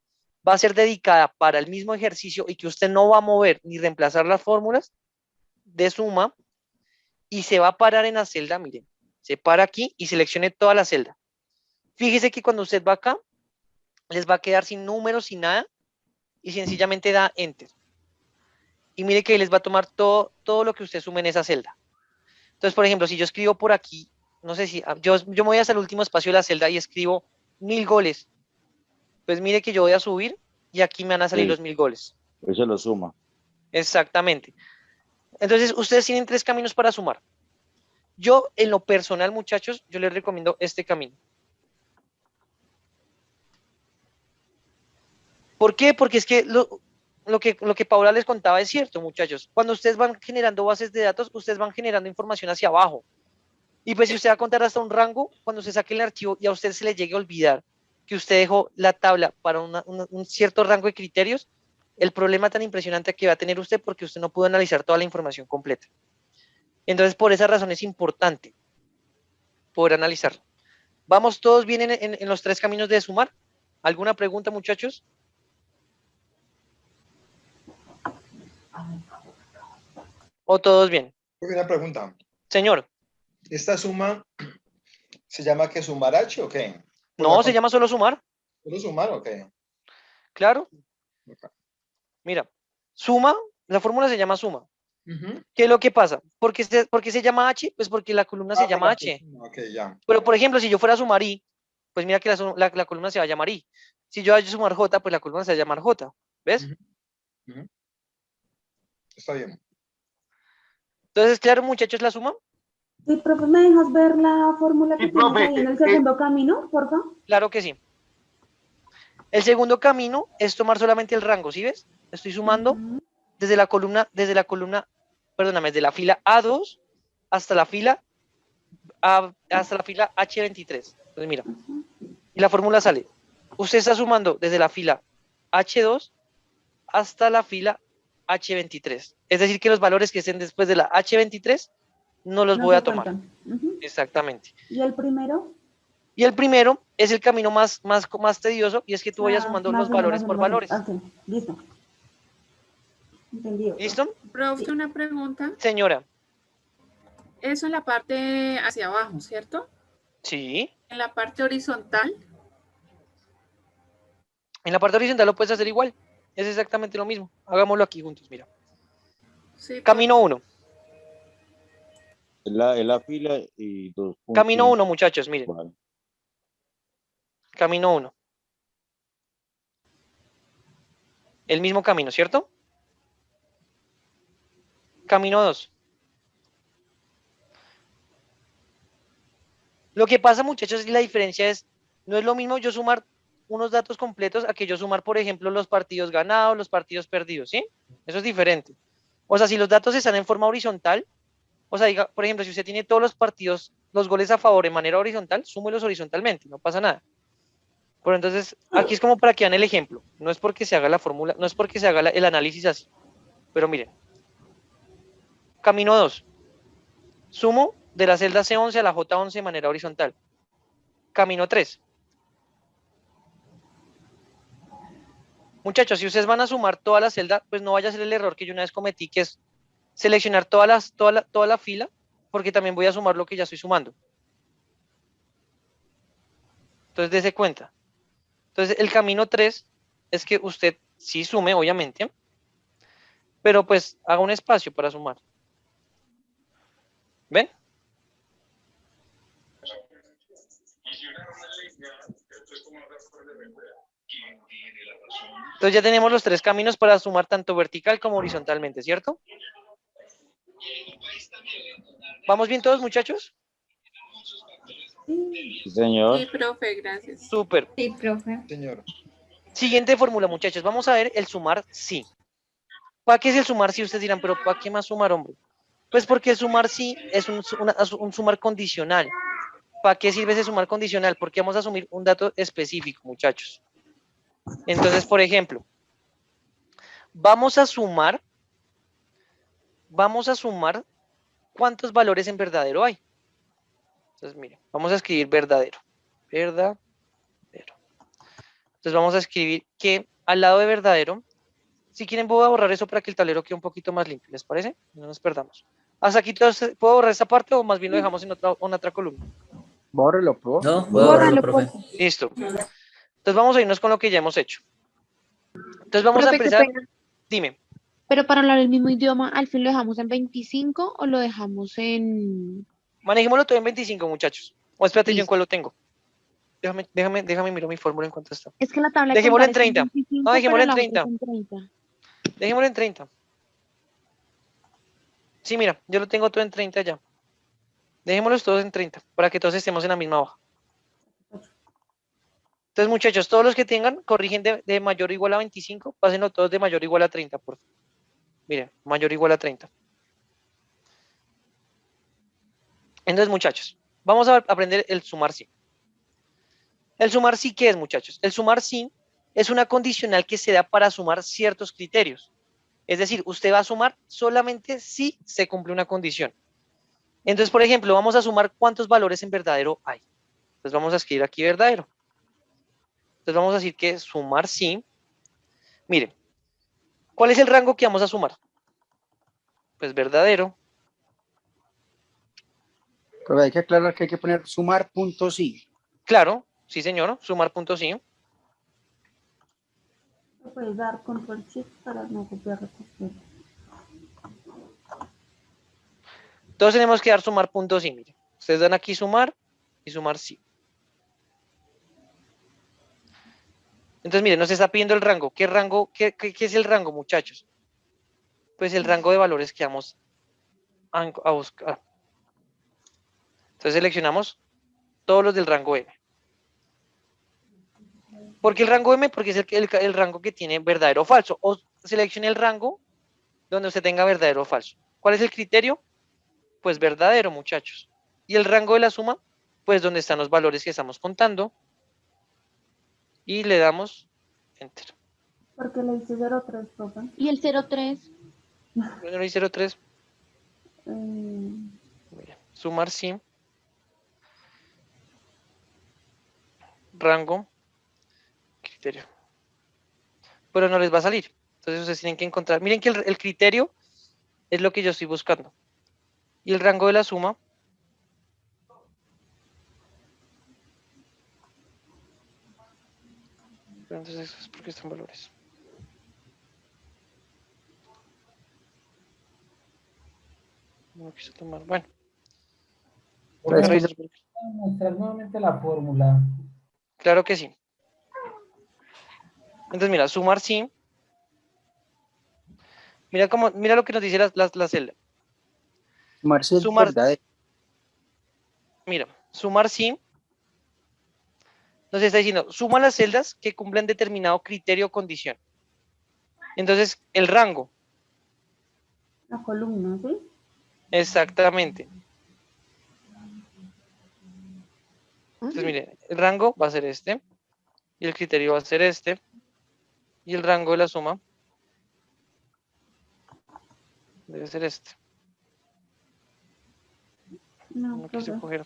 va a ser dedicada para el mismo ejercicio y que usted no va a mover ni reemplazar las fórmulas de suma y se va a parar en la celda, miren, se para aquí y seleccione toda la celda. Fíjese que cuando usted va acá, les va a quedar sin números, sin nada, y sencillamente da Enter. Y mire que ahí les va a tomar todo lo que usted sume en esa celda. Entonces, por ejemplo, si yo escribo por aquí, no sé si, yo me voy hasta el último espacio de la celda y escribo 1000 goles. Pues mire que yo voy a subir y aquí me van a salir Sí. los 1000 goles. Eso lo suma. Exactamente. Entonces, ustedes tienen 3 caminos para sumar. Yo, en lo personal, muchachos, yo les recomiendo este camino. ¿Por qué? Porque es que lo que Paula les contaba es cierto, muchachos. Cuando ustedes van generando bases de datos, ustedes van generando información hacia abajo. Y pues si usted va a contar hasta un rango, cuando se saque el archivo y a usted se le llegue a olvidar que usted dejó la tabla para un cierto rango de criterios, el problema tan impresionante que va a tener usted porque usted no pudo analizar toda la información completa. Entonces, por esa razón es importante poder analizarlo. ¿Vamos todos bien en los 3 caminos de sumar? ¿Alguna pregunta, muchachos? ¿O todos bien? Una pregunta. Señor. ¿Esta suma se llama que sumar H o qué? No, se llama solo sumar. ¿Solo sumar o qué? Claro. Mira, suma, la fórmula se llama suma. ¿Qué es lo que pasa? ¿Por qué se llama H? Pues porque la columna se llama H. Ok, ya. Pero, por ejemplo, si yo fuera a sumar I, pues mira que la columna se va a llamar I. Si yo voy a sumar J, pues la columna se va a llamar J. ¿Ves? Está bien. Entonces, claro, muchachos, la suma. Sí, profe, ¿me dejas ver la fórmula que tienes ahí en el segundo camino, por favor? Claro que sí. El segundo camino es tomar solamente el rango, ¿sí ves? Estoy sumando desde la columna, perdóname, desde la fila A2 hasta la fila H23. Entonces, mira, y la fórmula sale. Usted está sumando desde la fila H2 hasta la fila H23. Es decir, que los valores que estén después de la H23 no los voy a tomar. Exactamente. ¿Y el primero? Y el primero es el camino más tedioso, y es que tú vayas sumando los valores por valores. Ok, listo. Entendido. ¿Listo? Profe, una pregunta. Señora. Eso en la parte hacia abajo, ¿cierto? Sí. En la parte horizontal. En la parte horizontal lo puedes hacer igual. Es exactamente lo mismo. Hagámoslo aquí juntos, mira. Sí, Camino 1. Es la fila y 2 puntos. Camino 1, muchachos, miren. Vale. Camino 1. El mismo camino, ¿cierto? Camino 2. Lo que pasa, muchachos, y la diferencia es, no es lo mismo yo sumar unos datos completos a que yo sumar, por ejemplo, los partidos ganados, los partidos perdidos, ¿sí? Eso es diferente. O sea, si los datos están en forma horizontal, o sea, diga, por ejemplo, si usted tiene todos los partidos, los goles a favor en manera horizontal, súmelos horizontalmente, no pasa nada. Pero entonces, aquí es como para que vean el ejemplo. No es porque se haga la fórmula, no es porque se haga el análisis así. Pero miren. Camino 2. Sumo de la celda C11 a la J11 de manera horizontal. Camino 3. Muchachos, si ustedes van a sumar toda la celda, pues no vaya a ser el error que yo una vez cometí, que es seleccionar toda la fila, porque también voy a sumar lo que ya estoy sumando. Entonces, dése cuenta. Entonces, el camino 3 es que usted sí sume, obviamente, pero pues haga un espacio para sumar. ¿Ven? Entonces ya tenemos los 3 caminos para sumar tanto vertical como horizontalmente, ¿cierto? ¿Vamos bien todos, muchachos? Sí, señor. Sí, profe, gracias. Súper. Sí, profe. Señor. Siguiente fórmula, muchachos. Vamos a ver el sumar sí. ¿Para qué es el sumar sí? Ustedes dirán, pero ¿para qué más sumar, hombre? Pues porque el sumar sí es un sumar condicional. ¿Para qué sirve ese sumar condicional? Porque vamos a asumir un dato específico, muchachos. Entonces, por ejemplo, vamos a sumar vamos a sumar cuántos valores en verdadero hay. Entonces, miren, vamos a escribir verdadero. Verdadero. Entonces vamos a escribir que al lado de verdadero, si quieren voy a borrar eso para que el tablero quede un poquito más limpio, ¿les parece? No nos perdamos. Hasta aquí ¿puedo borrar esa parte o más bien lo dejamos en otra columna? Bórrelo, profe. No, voy a borrarlo, profe. Listo. Entonces vamos a irnos con lo que ya hemos hecho. Entonces vamos a Profe, qué empezar. pena. Dime. Pero para hablar el mismo idioma, ¿al fin lo dejamos en 25 o lo dejamos en...? Manejémoslo todo en 25, muchachos. O espérate, yo en Listo. cuál lo tengo. Déjame mirar mi fórmula en cuánto está. Es que la tabla de Dejémoslo contar en está 30. 25, No, dejémoslo en pero la otra 30. está en 30. Dejémoslo en 30. Sí, mira, yo lo tengo todo en 30 ya. Dejémoslos todos en 30 para que todos estemos en la misma hoja. Entonces, muchachos, todos los que tengan, corrigen de mayor o igual a 25, pásenlo todos de mayor o igual a 30, por favor. Miren, mayor o igual a 30. Entonces, muchachos, vamos a aprender el sumar sí. El sumar sí, ¿qué es, muchachos? El sumar sí es una condicional que se da para sumar ciertos criterios. Es decir, usted va a sumar solamente si se cumple una condición. Entonces, por ejemplo, vamos a sumar cuántos valores en verdadero hay. Entonces, vamos a escribir aquí verdadero. Entonces, vamos a decir que sumar sí. Miren, ¿cuál es el rango que vamos a sumar? Pues verdadero. Pero hay que aclarar que hay que poner sumar punto sí. Claro, sí señor, sumar punto sí. Puedes dar control shift para no copiar recursor. Todos tenemos que dar sumar punto sí, miren. Ustedes dan aquí sumar y sumar sí. Entonces, miren, nos está pidiendo el rango. ¿Qué rango? ¿Qué es el rango, muchachos? Pues el rango de valores que vamos a buscar. Entonces seleccionamos todos los del rango M. ¿Por qué el rango M? Porque es el rango que tiene verdadero o falso. O seleccione el rango donde usted tenga verdadero o falso. ¿Cuál es el criterio? Pues verdadero, muchachos. ¿Y el rango de la suma? Pues donde están los valores que estamos contando. Y le damos Enter. ¿Por qué le hice 03, profe? ¿Y el 03? Bueno, le hice 03. Mm, Mira, sumar sí. Rango. Criterio. Pero no les va a salir. Entonces ustedes tienen que encontrar. Miren que el criterio es lo que yo estoy buscando. Y el rango de la suma. Pero entonces eso es porque están valores. No quise tomar. Bueno. Voy a mostrar nuevamente la fórmula. Claro que sí. Entonces, mira, sumar sí. Mira lo que nos dice la celda. Sumar sí es Sumar, verdadero. mira, sumar sí. Nos está diciendo, suma las celdas que cumplan determinado criterio o condición. Entonces, el rango. la columna, ¿sí? Exactamente. Entonces, mire, el rango va a ser este. Y el criterio va a ser este. Y el rango de la suma debe ser este. No, quise profe. coger.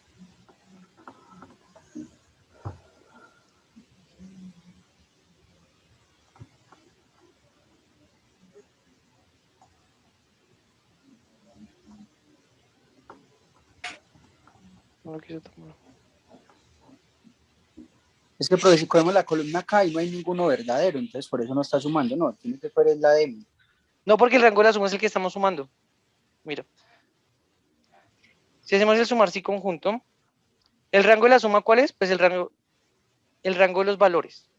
No lo quise tomar. Es que, profe, si cogemos la columna acá y no hay ninguno verdadero, entonces por eso no está sumando, no, tiene que poner la de M. No, porque el rango de la suma es el que estamos sumando. Mira. Si hacemos el sumar sí conjunto, ¿el rango de la suma cuál es? Pues el rango de los valores.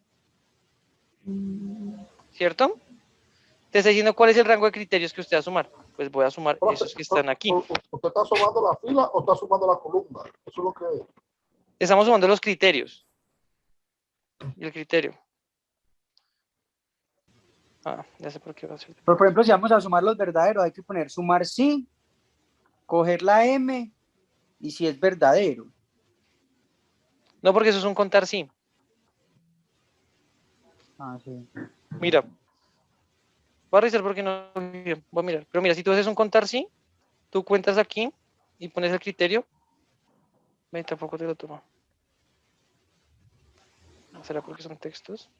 ¿Cierto? Te está diciendo cuál es el rango de criterios que usted va a sumar. Pues voy a sumar esos que están aquí. ¿Usted está sumando la fila o está sumando la columna? Eso es lo que es. Estamos sumando los criterios. Y el criterio. Ah, ya sé por qué va a ser. Pero, por ejemplo, si vamos a sumar los verdaderos, hay que poner sumar sí, coger la M, y si es verdadero. No, porque eso es un contar sí. Ah, sí. Mira. Voy a revisar porque no. Voy a mirar. Pero mira, si tú haces un contar sí, tú cuentas aquí y pones el criterio. Ven, tampoco te lo tomo. ¿Será porque son textos?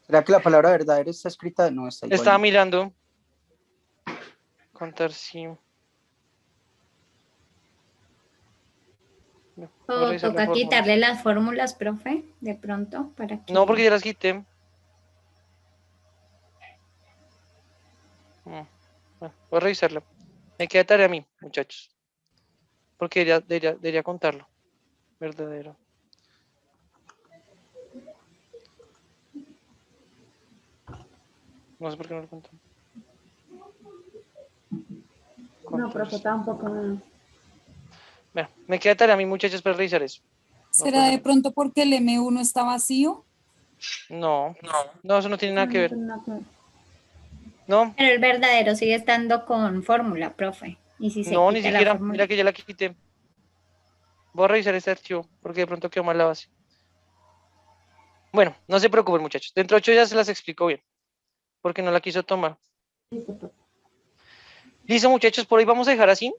¿Será que la palabra verdadero está escrita? No, está igual. Estaba mirando. Contar sí. ¿O toca quitarle las fórmulas, profe? De pronto, para que... No, porque ya las quité. Bueno, voy a revisarla. Me queda tarea a mí, muchachos. Porque debería contarlo. Verdadero. No sé por qué no lo cuento. No, profe, tampoco. Bueno, me queda tarea a mí, muchachos, para revisar eso. ¿Será de pronto porque el M1 está vacío? No, eso no tiene nada que ver. No. Pero el verdadero sigue estando con fórmula, profe. Y si se No, quita ni la siquiera, fórmula. mira que ya la quité. Voy a revisar este archivo, porque de pronto quedó mal la base. Bueno, no se preocupen, muchachos. Dentro de 8 días se las explico bien, porque no la quiso tomar. Listo, muchachos, por hoy vamos a dejar así.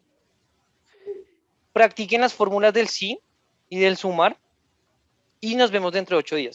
Practiquen las fórmulas del sí y del sumar. Y nos vemos dentro de 8 días.